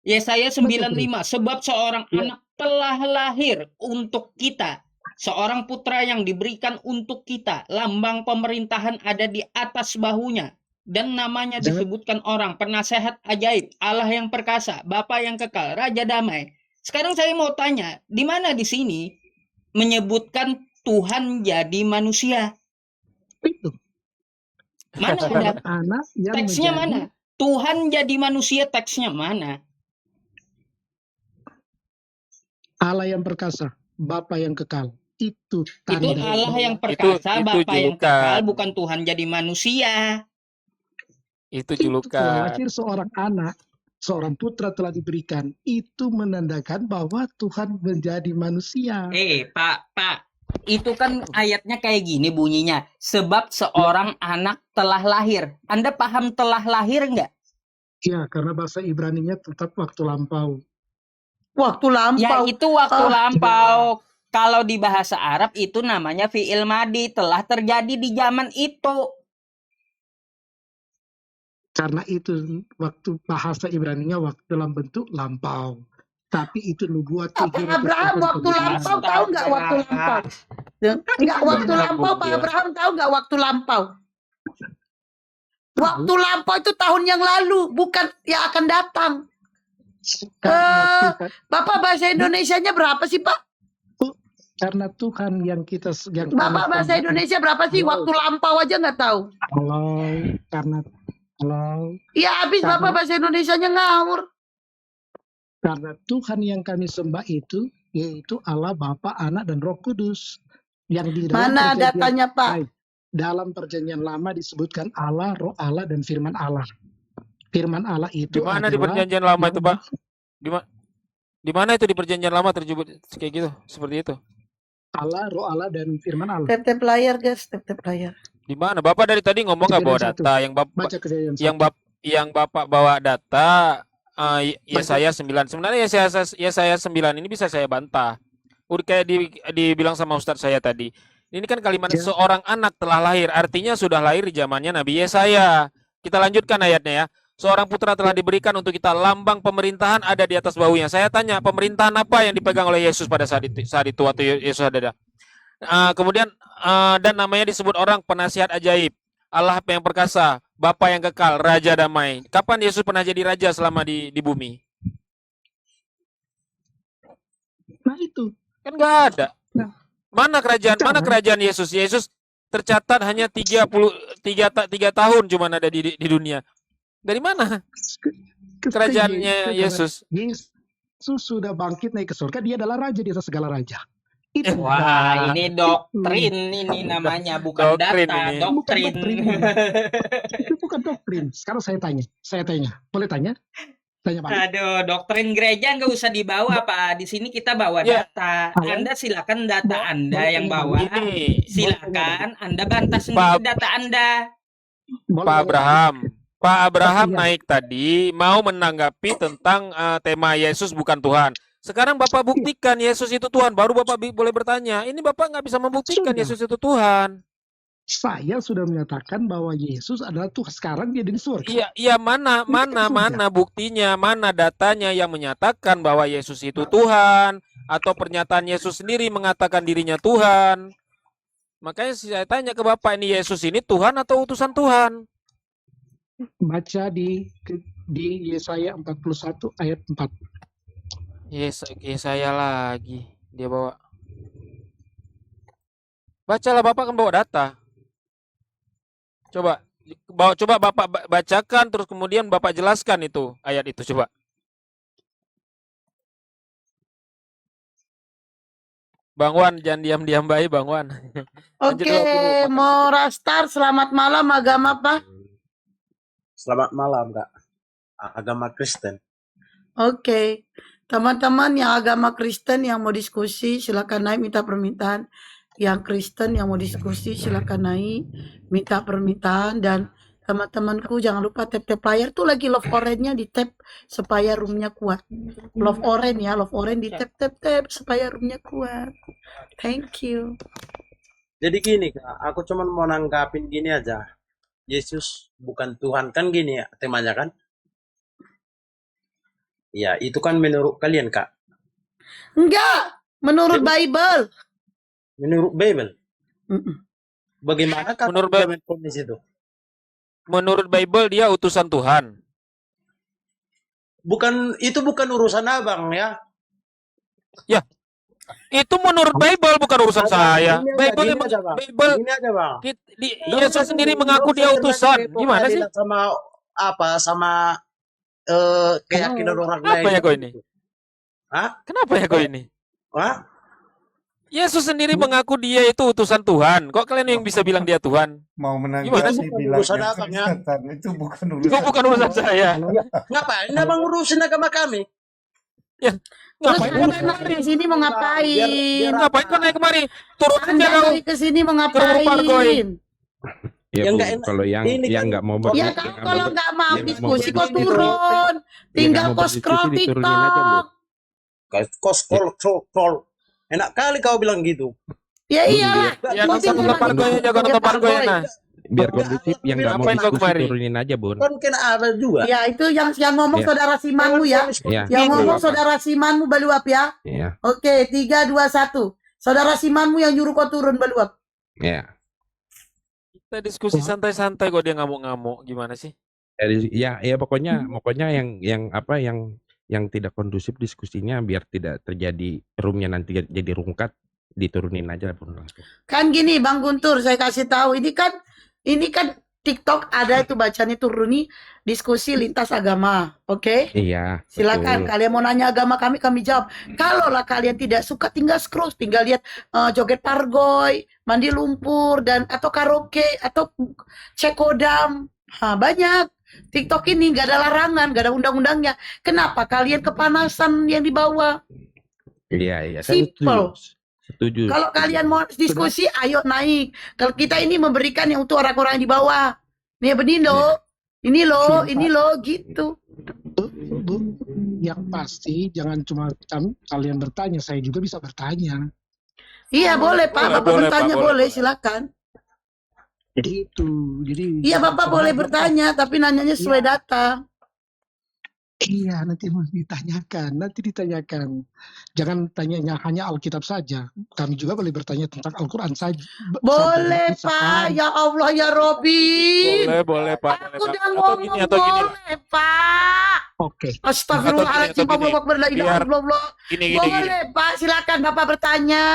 Speaker 1: Yesaya 95, sebab seorang anak telah lahir untuk kita. Seorang putra yang diberikan untuk kita. Lambang pemerintahan ada di atas bahunya. Dan namanya disebutkan orang, penasehat ajaib, Allah yang perkasa, Bapa yang kekal, Raja damai. Sekarang saya mau tanya, di mana di sini menyebutkan Tuhan jadi manusia?
Speaker 5: Itu.
Speaker 1: Mana ada?
Speaker 5: Seorang anak yang
Speaker 1: Teksnya
Speaker 5: menjadi
Speaker 1: mana? Tuhan jadi manusia, teksnya mana?
Speaker 5: Allah yang perkasa, Bapa yang kekal. Itu
Speaker 1: Itu
Speaker 5: tanda.
Speaker 1: Allah yang perkasa,
Speaker 3: itu
Speaker 1: Bapa yang kekal,
Speaker 3: julukan.
Speaker 1: bukan Tuhan jadi manusia.
Speaker 3: Itu
Speaker 5: Setelah
Speaker 3: julukan.
Speaker 5: lahir seorang anak, seorang putra telah diberikan. Itu menandakan bahwa Tuhan menjadi manusia.
Speaker 1: Pak, itu kan ayatnya kayak gini bunyinya. Sebab seorang anak telah lahir. Anda paham telah lahir nggak?
Speaker 5: Ya, karena bahasa Ibraninya tetap waktu lampau.
Speaker 4: Waktu
Speaker 1: Ya
Speaker 4: lampau.
Speaker 1: itu waktu lampau. Kalau di bahasa Arab itu namanya fi'il madi, telah terjadi di zaman itu.
Speaker 5: Karena itu waktu bahasa Ibraninya waktu dalam bentuk lampau. Tapi itu nubuat
Speaker 4: Pak
Speaker 5: 700
Speaker 4: Abraham
Speaker 5: tahun
Speaker 4: waktu
Speaker 5: kemudian.
Speaker 4: lampau tahu nggak waktu lampau? Nggak waktu lampau, Pak Abraham tahu nggak waktu lampau? Waktu lampau itu tahun yang lalu, bukan yang akan datang.
Speaker 5: Karena Tuhan,
Speaker 4: Bapak bahasa Indonesianya berapa sih, Pak?
Speaker 5: karena Tuhan yang kita yang
Speaker 4: Bapak
Speaker 5: kami
Speaker 4: bahasa
Speaker 5: sembah-
Speaker 4: Indonesia berapa sih?
Speaker 5: Halo.
Speaker 4: Waktu lampau aja nggak tahu.
Speaker 5: Halo,
Speaker 4: Ya habis
Speaker 5: Karena-
Speaker 4: Bapak bahasa Indonesianya ngawur.
Speaker 5: karena Tuhan yang kami sembah itu yaitu Allah Bapa, Anak dan Roh Kudus. Yang di dalam
Speaker 4: Mana
Speaker 5: perjanjian-
Speaker 4: datanya, Pak?
Speaker 5: Baik. Dalam perjanjian lama disebutkan Allah, Roh Allah dan Firman Allah. Firman Allah itu
Speaker 3: Di mana di
Speaker 5: adalah
Speaker 3: perjanjian lama
Speaker 5: yang
Speaker 3: itu, Pak? Di mana itu di perjanjian lama terjebak kayak gitu, seperti itu?
Speaker 5: Allah, Roh Allah dan Firman Allah.
Speaker 4: Tap-tap layar, guys. Tap-tap layar.
Speaker 3: Di mana? Bapak dari tadi ngomong nggak bawa
Speaker 5: Kejadian satu.
Speaker 3: data yang
Speaker 5: Baca kejadian
Speaker 3: yang Bapak bawa data Yesaya 9. Sebenarnya Yesaya 9 ini bisa saya bantah. Udah kayak dibilang sama Ustadz saya tadi. Ini kan kalimat
Speaker 5: Ya.
Speaker 3: seorang anak telah lahir, artinya sudah lahir di zamannya Nabi Yesaya. Kita lanjutkan ayatnya ya. Seorang putra telah diberikan untuk kita, lambang pemerintahan ada di atas bahunya. Saya tanya, pemerintahan apa yang dipegang oleh Yesus pada saat itu waktu Yesus ada? Kemudian dan namanya disebut orang penasihat ajaib, Allah yang perkasa, Bapa yang kekal, Raja damai. Kapan Yesus pernah jadi raja selama di bumi?
Speaker 5: Nah itu.
Speaker 3: Kan nggak ada.
Speaker 5: Nah.
Speaker 3: Mana kerajaan Yesus? Yesus tercatat hanya 33 tahun cuma ada di dunia. Dari mana kerajaannya Yesus?
Speaker 5: Yesus sudah bangkit naik ke surga, dia adalah raja di atas segala raja. Itu.
Speaker 1: Wah, ini doktrin ini namanya, bukan
Speaker 3: Doktrin
Speaker 1: data,
Speaker 3: ini.
Speaker 1: doktrin.
Speaker 5: Itu bukan doktrin. Sekarang saya tanya. Boleh tanya? Tanya Pak.
Speaker 1: Aduh, doktrin gereja nggak usah dibawa, Pak. Di sini kita bawa
Speaker 3: Ya.
Speaker 1: data.
Speaker 5: Halo?
Speaker 1: Anda silakan data Anda
Speaker 5: Boleh
Speaker 1: yang
Speaker 5: tanya,
Speaker 1: bawa.
Speaker 3: Ini
Speaker 1: Silakan Anda bantah sendiri data Anda.
Speaker 3: Pak Abraham
Speaker 5: Iya.
Speaker 3: naik tadi mau menanggapi tentang tema Yesus bukan Tuhan. Sekarang Bapak buktikan Yesus itu Tuhan, baru Bapak boleh bertanya. Ini Bapak nggak bisa membuktikan
Speaker 5: Sudah.
Speaker 3: Yesus itu Tuhan.
Speaker 5: Saya sudah menyatakan bahwa Yesus adalah Tuhan. Sekarang dia di surga.
Speaker 3: Iya, mana buktinya, mana datanya yang menyatakan bahwa Yesus itu Tuhan, atau pernyataan Yesus sendiri mengatakan dirinya Tuhan. Makanya saya tanya ke Bapak, ini Yesus ini Tuhan atau utusan Tuhan?
Speaker 5: Baca di Yesaya 41 ayat 4.
Speaker 3: Yesaya lagi dia bawa. Bacalah, Bapak kan bawa data. Coba Bapak bacakan, terus kemudian Bapak jelaskan itu ayat itu, coba. Bang Wan, jangan diam-diam baik, Bang Wan. Lanjut
Speaker 4: Oke,
Speaker 3: dulu.
Speaker 4: mau Rastar, selamat malam. Agama apa?
Speaker 8: Selamat malam, Kak. Agama Kristen.
Speaker 4: Oke, teman-teman yang agama Kristen yang mau diskusi silakan naik minta permintaan. Yang Kristen yang mau diskusi silakan naik minta permintaan. Dan teman-temanku jangan lupa tap-tap layar tuh lagi love orange-nya di tap supaya roomnya kuat. Love orange ya, love orange di tap supaya roomnya kuat. Thank you.
Speaker 8: Jadi gini, Kak, aku cuma mau nanggapin gini aja. Yesus bukan Tuhan, kan gini ya temanya kan? Ya, itu kan menurut kalian, Kak.
Speaker 4: Enggak, menurut Bible.
Speaker 8: Menurut Bible.
Speaker 4: Mm-mm.
Speaker 8: Bagaimana Kak
Speaker 3: Menurut
Speaker 8: implementasi itu?
Speaker 3: Menurut Bible dia utusan Tuhan.
Speaker 8: Itu bukan urusan Abang ya.
Speaker 3: Itu menurut Bible, bukan urusan saya.
Speaker 8: Gini aja,
Speaker 3: Bible
Speaker 8: gini
Speaker 3: emang
Speaker 8: aja, Bang.
Speaker 3: Bible
Speaker 8: Gini aja, Bang.
Speaker 3: Yesus sendiri mengaku dia utusan. Gimana sih?
Speaker 8: Sama keyakinan orang lain.
Speaker 3: Kenapa ya kau ini?
Speaker 8: Hah?
Speaker 3: Kenapa ya kau ini?
Speaker 8: Hah?
Speaker 3: Yesus sendiri mengaku dia itu utusan Tuhan. Kok kalian yang bisa bilang dia Tuhan?
Speaker 9: Mau
Speaker 3: Gimana
Speaker 9: menanggapi
Speaker 3: sih?
Speaker 9: bilangnya
Speaker 8: Urusan abang, ya?
Speaker 9: Kristen, itu bukan
Speaker 3: Itu
Speaker 9: urusan.
Speaker 3: bukan urusan saya.
Speaker 8: Ngapain Abang ngurusin agama kami?
Speaker 4: Terus
Speaker 3: Ngapain kau
Speaker 4: Anda
Speaker 3: naik
Speaker 4: naik
Speaker 3: kemari?
Speaker 4: ke sini mau ngapain?
Speaker 3: Ngapain kau naik kemari? Turun aja
Speaker 4: Anda
Speaker 3: kau.
Speaker 4: naik ke sini mau
Speaker 3: Ke rumah Pargoy.
Speaker 4: ngapain?
Speaker 6: Ya,
Speaker 8: Yang
Speaker 6: Bu,
Speaker 8: nggak enak.
Speaker 6: kalau yang
Speaker 8: Ini kan
Speaker 6: nggak mau
Speaker 4: Ya
Speaker 6: berdiskusi,
Speaker 4: kamu kalau nggak mau
Speaker 6: yang nggak mau
Speaker 4: diskusi kok
Speaker 6: berdiskusi,
Speaker 4: turun. Tinggal
Speaker 6: nggak mau
Speaker 4: kau scroll
Speaker 6: berdiskusi, diturunin aja, Bu.
Speaker 4: TikTok.
Speaker 8: Kau scroll. Enak kali kau bilang gitu.
Speaker 4: Ya iyalah.
Speaker 3: Ya
Speaker 4: Kau
Speaker 3: nonton
Speaker 4: tinggal
Speaker 3: Pargoy aja, kau nonton Pargoy nah.
Speaker 6: biar
Speaker 8: Enggak,
Speaker 6: kondusif,
Speaker 8: aku
Speaker 6: yang nggak
Speaker 8: bilang
Speaker 6: mau
Speaker 3: Ngapain kau
Speaker 6: diskusi
Speaker 3: kemari?
Speaker 6: turunin aja, Bun.
Speaker 8: kan kena ada juga.
Speaker 4: Ya itu yang ngomong
Speaker 6: Iya.
Speaker 4: saudara Simanmu ya.
Speaker 6: Iya.
Speaker 4: Yang
Speaker 3: Gitu,
Speaker 4: ngomong
Speaker 3: Bapak.
Speaker 4: saudara Simanmu Baluap ya.
Speaker 6: Iya.
Speaker 4: Oke, 3, 2, 1. Saudara Simanmu yang nyuruh kau turun Baluap.
Speaker 6: Iya.
Speaker 3: Kita diskusi santai-santai kok dia ngamuk-ngamuk. Gimana sih?
Speaker 6: Ya pokoknya yang apa yang tidak kondusif diskusinya biar tidak terjadi roomnya nanti jadi rungkat, diturunin aja Bun langsung.
Speaker 4: Kan gini Bang Guntur, saya kasih tahu ini kan TikTok ada itu bacanya turuni diskusi lintas agama. Oke?
Speaker 6: Iya,
Speaker 4: Silakan
Speaker 6: betul.
Speaker 4: kalian mau nanya agama kami jawab. Kalaulah kalian tidak suka tinggal scroll, tinggal lihat joget pargoy, mandi lumpur dan atau karaoke atau cekodam. Banyak. TikTok ini nggak ada larangan, nggak ada undang-undangnya. Kenapa kalian kepanasan yang di bawah?
Speaker 6: Iya, saya
Speaker 4: Simple.
Speaker 6: setuju.
Speaker 4: Kalau kalian mau diskusi, ayo naik. Kalau kita ini memberikan yang untuk orang-orang di bawah. Nih benih loh, ini loh,
Speaker 5: Siap,
Speaker 4: ini loh, gitu.
Speaker 5: Bu, yang pasti jangan cuma kalian bertanya, saya juga bisa bertanya.
Speaker 4: Iya boleh Pak, Bapak
Speaker 3: boleh,
Speaker 4: bertanya
Speaker 3: Pak, boleh.
Speaker 4: silakan.
Speaker 5: Gitu. Jadi
Speaker 4: Iya Bapak boleh
Speaker 5: Bapak-
Speaker 4: bertanya, tapi nanyanya sesuai data.
Speaker 5: Iya, nanti ditanyakan. Jangan tanyanya hanya Alkitab saja. Kami juga boleh bertanya tentang Al-Quran saja.
Speaker 4: Boleh Pak, ya Allah ya Robi.
Speaker 3: Boleh, Pak.
Speaker 4: Aku
Speaker 3: Boleh,
Speaker 4: udah
Speaker 3: Pak.
Speaker 4: ngomong
Speaker 3: Atau gini.
Speaker 4: boleh Pak.
Speaker 5: Oke.
Speaker 4: Astagfirullahaladzim,
Speaker 3: Atau gini.
Speaker 4: Allahu Akbar, la ilaha
Speaker 3: Biar-
Speaker 4: illallah.
Speaker 3: Gini.
Speaker 4: Boleh Pak, silakan Bapak bertanya.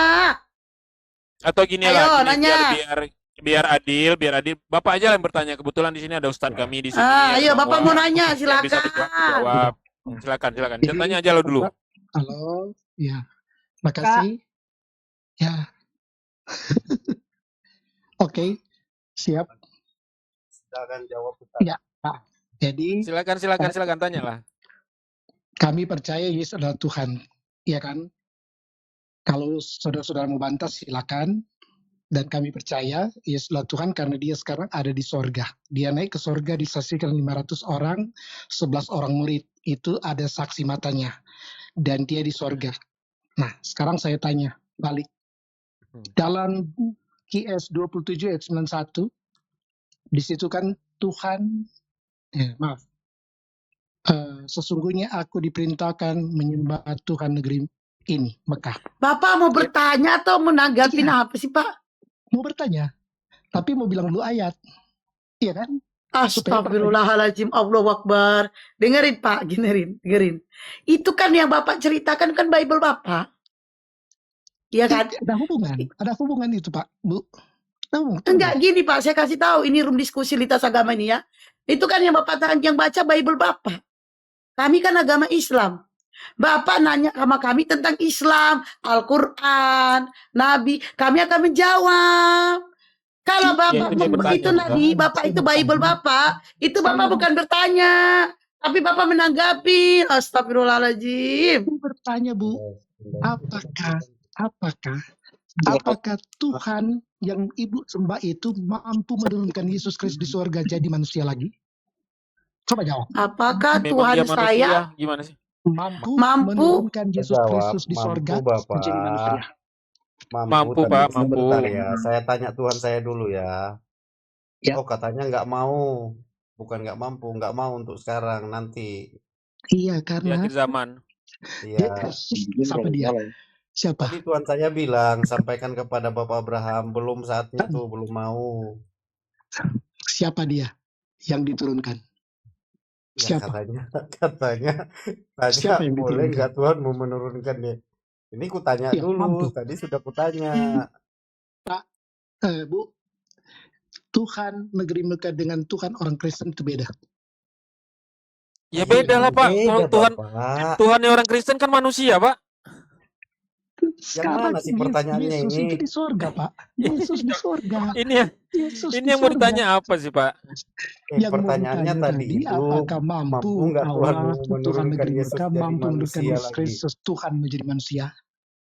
Speaker 3: Atau gini
Speaker 4: Ayo,
Speaker 3: lah,
Speaker 4: nanya.
Speaker 3: biar adil. Bapak aja yang bertanya. Kebetulan di sini ada ustadz kami di sini.
Speaker 4: Ayo
Speaker 3: ada
Speaker 4: Bapak
Speaker 3: bahwa
Speaker 4: mau nanya,
Speaker 3: bisa
Speaker 4: silakan.
Speaker 3: dijawab. Silakan. Dia tanya aja lo dulu.
Speaker 5: Halo, ya. Makasih. Ya. Oke, siap.
Speaker 8: Silakan jawab.
Speaker 5: Ya, Pak. Jadi
Speaker 3: Silakan tanyalah.
Speaker 5: kami percaya Yesus adalah Tuhan, ya kan? Kalau saudara-saudara mau bantah silakan. Dan kami percaya Yesus adalah Tuhan karena dia sekarang ada di sorga. Dia naik ke sorga disaksikan 500 orang, 11 orang murid. Itu ada saksi matanya. Dan dia di sorga. Nah, sekarang saya tanya balik. Dalam QS 27 ayat 91, di situ kan Tuhan, sesungguhnya aku diperintahkan menyembah Tuhan negeri ini, Mekah.
Speaker 4: Bapak mau bertanya atau menanggapi
Speaker 5: Iya.
Speaker 4: apa sih Pak?
Speaker 5: Mau bertanya, tapi mau bilang dulu ayat. Iya kan?
Speaker 4: Astagfirullahaladzim, Allahu Akbar. Dengerin Pak, dengerin. Itu kan yang Bapak ceritakan kan Bible Bapak. Iya kan?
Speaker 5: Ada hubungan itu Pak, Bu.
Speaker 4: Enggak gini Pak, saya kasih tahu ini room diskusi lintas agama ini ya. Itu kan yang Bapak yang baca Bible Bapak. Kami kan agama Islam. Bapak nanya sama kami tentang Islam, Al-Quran, Nabi, kami akan menjawab. Kalau Bapak
Speaker 3: itu dia bertanya,
Speaker 4: itu Nabi, Bapak itu Bible Bapak, itu Bapak bukan bertanya, tapi Bapak menanggapi. Astagfirullahaladzim.
Speaker 5: Aku bertanya Bu, apakah Tuhan yang Ibu sembah itu mampu menurunkan Yesus Kristus di surga jadi manusia lagi? Coba jawab.
Speaker 4: Apakah
Speaker 3: Memang
Speaker 4: Tuhan
Speaker 3: dia manusia,
Speaker 4: saya
Speaker 3: gimana sih?
Speaker 5: Mampu
Speaker 4: Mampu.
Speaker 5: menurunkan Yesus
Speaker 8: Jawab,
Speaker 5: Kristus di surga
Speaker 8: mampu, Bapak.
Speaker 5: menjadi manusia?
Speaker 3: Mampu,
Speaker 8: tapi
Speaker 3: Pak,
Speaker 8: sebentar
Speaker 3: mampu.
Speaker 8: ya. Saya tanya Tuhan saya dulu ya.
Speaker 5: Ya.
Speaker 8: Oh, katanya nggak mau. Bukan nggak mampu, nggak mau untuk sekarang, nanti.
Speaker 5: Iya,
Speaker 3: Di
Speaker 5: karena
Speaker 3: akhir zaman.
Speaker 8: Iya.
Speaker 5: siapa dia? Siapa?
Speaker 8: Tadi Tuhan saya bilang, sampaikan kepada Bapak Abraham, belum saatnya tuh, belum mau.
Speaker 5: Siapa dia yang diturunkan?
Speaker 8: Ya,
Speaker 5: Siapa?
Speaker 8: katanya
Speaker 5: Siapa yang
Speaker 8: boleh
Speaker 5: diturunkan?
Speaker 8: nggak Tuhan mau menurunkan dia? Ini kutanya
Speaker 5: Ya,
Speaker 8: dulu,
Speaker 5: mampu.
Speaker 8: tadi sudah kutanya.
Speaker 5: Bu, Tuhan negeri Mekah dengan Tuhan orang Kristen itu beda.
Speaker 3: Ya beda lah Pak.
Speaker 8: Beda,
Speaker 3: Tuhan
Speaker 8: Bapak.
Speaker 3: Tuhannya orang Kristen kan manusia Pak.
Speaker 5: Sekarang
Speaker 8: mana sih pertanyaannya
Speaker 5: Yesus
Speaker 8: ini?
Speaker 5: itu di surga, Pak. Yesus di surga. Yesus
Speaker 3: Ini
Speaker 5: di
Speaker 3: yang mau
Speaker 5: surga.
Speaker 3: ditanya apa sih Pak?
Speaker 5: Yang mau
Speaker 8: Pertanyaannya
Speaker 5: ditanya
Speaker 8: tadi itu,
Speaker 5: apakah mampu
Speaker 8: nggak Tuhan
Speaker 5: Allah, Tuhan
Speaker 8: menurunkan
Speaker 5: negeri
Speaker 8: Yesus
Speaker 5: Mekah
Speaker 8: jadi
Speaker 5: mampu menurunkan
Speaker 8: manusia
Speaker 5: Yesus
Speaker 8: lagi?
Speaker 5: Kristus Tuhan menjadi manusia?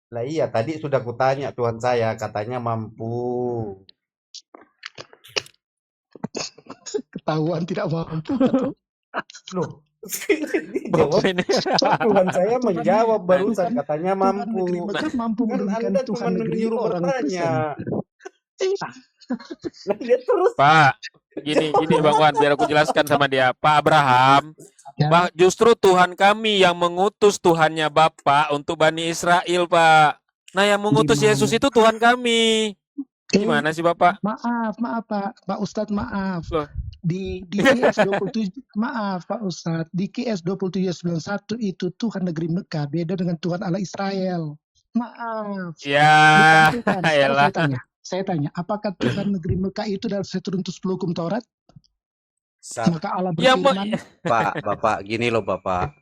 Speaker 8: Lah iya, tadi sudah kutanya Tuhan saya, katanya mampu.
Speaker 5: Ketahuan tidak mampu. Atau?
Speaker 8: Loh,
Speaker 3: Bapak ini.
Speaker 8: Tuhan saya menjawab barusan,
Speaker 5: Tuhan-
Speaker 8: katanya
Speaker 5: Tuhan negeri
Speaker 8: mampu.
Speaker 5: Mekah mampu
Speaker 8: Kan
Speaker 5: menurunkan
Speaker 8: Anda
Speaker 5: Tuhan
Speaker 8: cuma
Speaker 5: negeri
Speaker 8: menyuruh
Speaker 5: orang
Speaker 8: bertanya.
Speaker 5: Kristen.
Speaker 8: Dia terus.
Speaker 3: Pak, gini Bang Wan, biar aku jelaskan sama dia. Pak Abraham,
Speaker 5: Ya,
Speaker 3: justru Tuhan kami yang mengutus Tuhannya Bapak untuk Bani Israel, Pak. Nah, yang mengutus
Speaker 5: Gimana?
Speaker 3: Yesus itu Tuhan kami. Gimana sih, Bapak?
Speaker 5: Maaf Pak Ustadz, maaf.
Speaker 3: Loh.
Speaker 5: Di QS 27, maaf Pak Ustadz, di QS 2791 itu Tuhan negeri Mekah beda dengan Tuhan Allah Israel. Maaf.
Speaker 3: Ya,
Speaker 5: Bukan Tuhan. Sekarang
Speaker 3: elah.
Speaker 5: saya tanya, apakah Tuhan negeri Mekah itu dalam seturun 10 hukum Taurat? Maka Allah
Speaker 3: Ya,
Speaker 5: berfirman,
Speaker 9: Bapak, gini loh Bapak,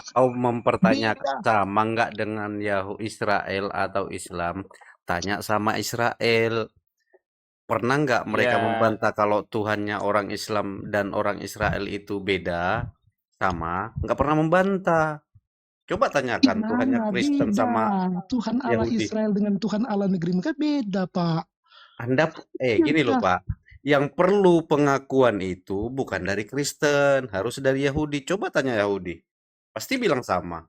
Speaker 9: kau mempertanyakan sama nggak dengan Israel atau Islam? Tanya sama Israel. Pernah nggak mereka
Speaker 3: Ya.
Speaker 9: membantah kalau Tuhannya orang Islam dan orang Israel itu beda? Sama? Nggak pernah membantah. Coba tanyakan Tuhannya
Speaker 5: gimana
Speaker 9: Kristen
Speaker 5: beda?
Speaker 9: sama
Speaker 5: Tuhan Allah
Speaker 9: Yahudi.
Speaker 5: Israel dengan Tuhan Allah negeri Mekah beda, Pak.
Speaker 9: Anda, gini loh Pak, yang perlu pengakuan itu bukan dari Kristen, harus dari Yahudi. Coba tanya Yahudi, pasti bilang sama.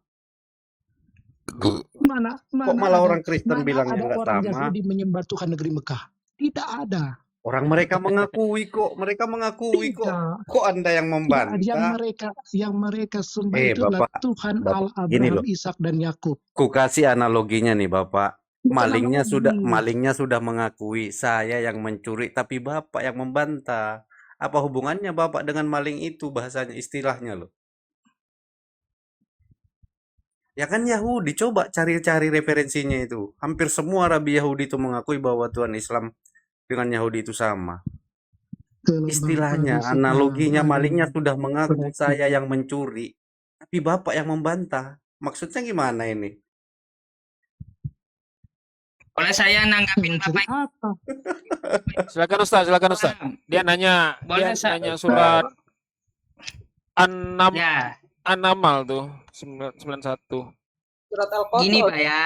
Speaker 5: Mana
Speaker 9: Kok malah
Speaker 5: ada-
Speaker 9: orang Kristen
Speaker 5: mana
Speaker 9: bilangnya
Speaker 5: ada
Speaker 9: nggak
Speaker 5: orang
Speaker 9: sama?
Speaker 5: Yahudi menyembah Tuhan negeri Mekah? Tidak ada.
Speaker 9: Orang mereka mengakui kok,
Speaker 5: Tidak.
Speaker 9: Kok Anda yang
Speaker 5: Tidak.
Speaker 9: membantah?
Speaker 5: Yang mereka sembah itu adalah
Speaker 9: Bapak,
Speaker 5: Tuhan
Speaker 9: Bapak,
Speaker 5: Allah
Speaker 9: gini
Speaker 5: Abraham,
Speaker 9: loh.
Speaker 5: Ishak dan Yakub.
Speaker 9: Ku kasih analoginya nih Bapak.
Speaker 5: Bukan
Speaker 9: Malingnya sudah mengakui saya yang mencuri, tapi Bapak yang membantah. Apa hubungannya Bapak dengan maling itu, bahasanya, istilahnya loh? Ya kan Yahudi, coba cari-cari referensinya itu. Hampir semua rabi Yahudi itu mengakui bahwa Tuhan Islam dengan Yahudi itu sama. Istilahnya, analoginya, malingnya sudah mengaku saya yang mencuri, tapi Bapak yang membantah. Maksudnya gimana ini?
Speaker 1: Boleh saya nanggapin Bapak?
Speaker 5: apa?
Speaker 3: Silakan Ustaz. Dia nanya,
Speaker 1: Boleh,
Speaker 3: surat
Speaker 1: Ya,
Speaker 3: An-Namal tuh 91.
Speaker 7: Surat Al-Qasas.
Speaker 1: gini Pak ya.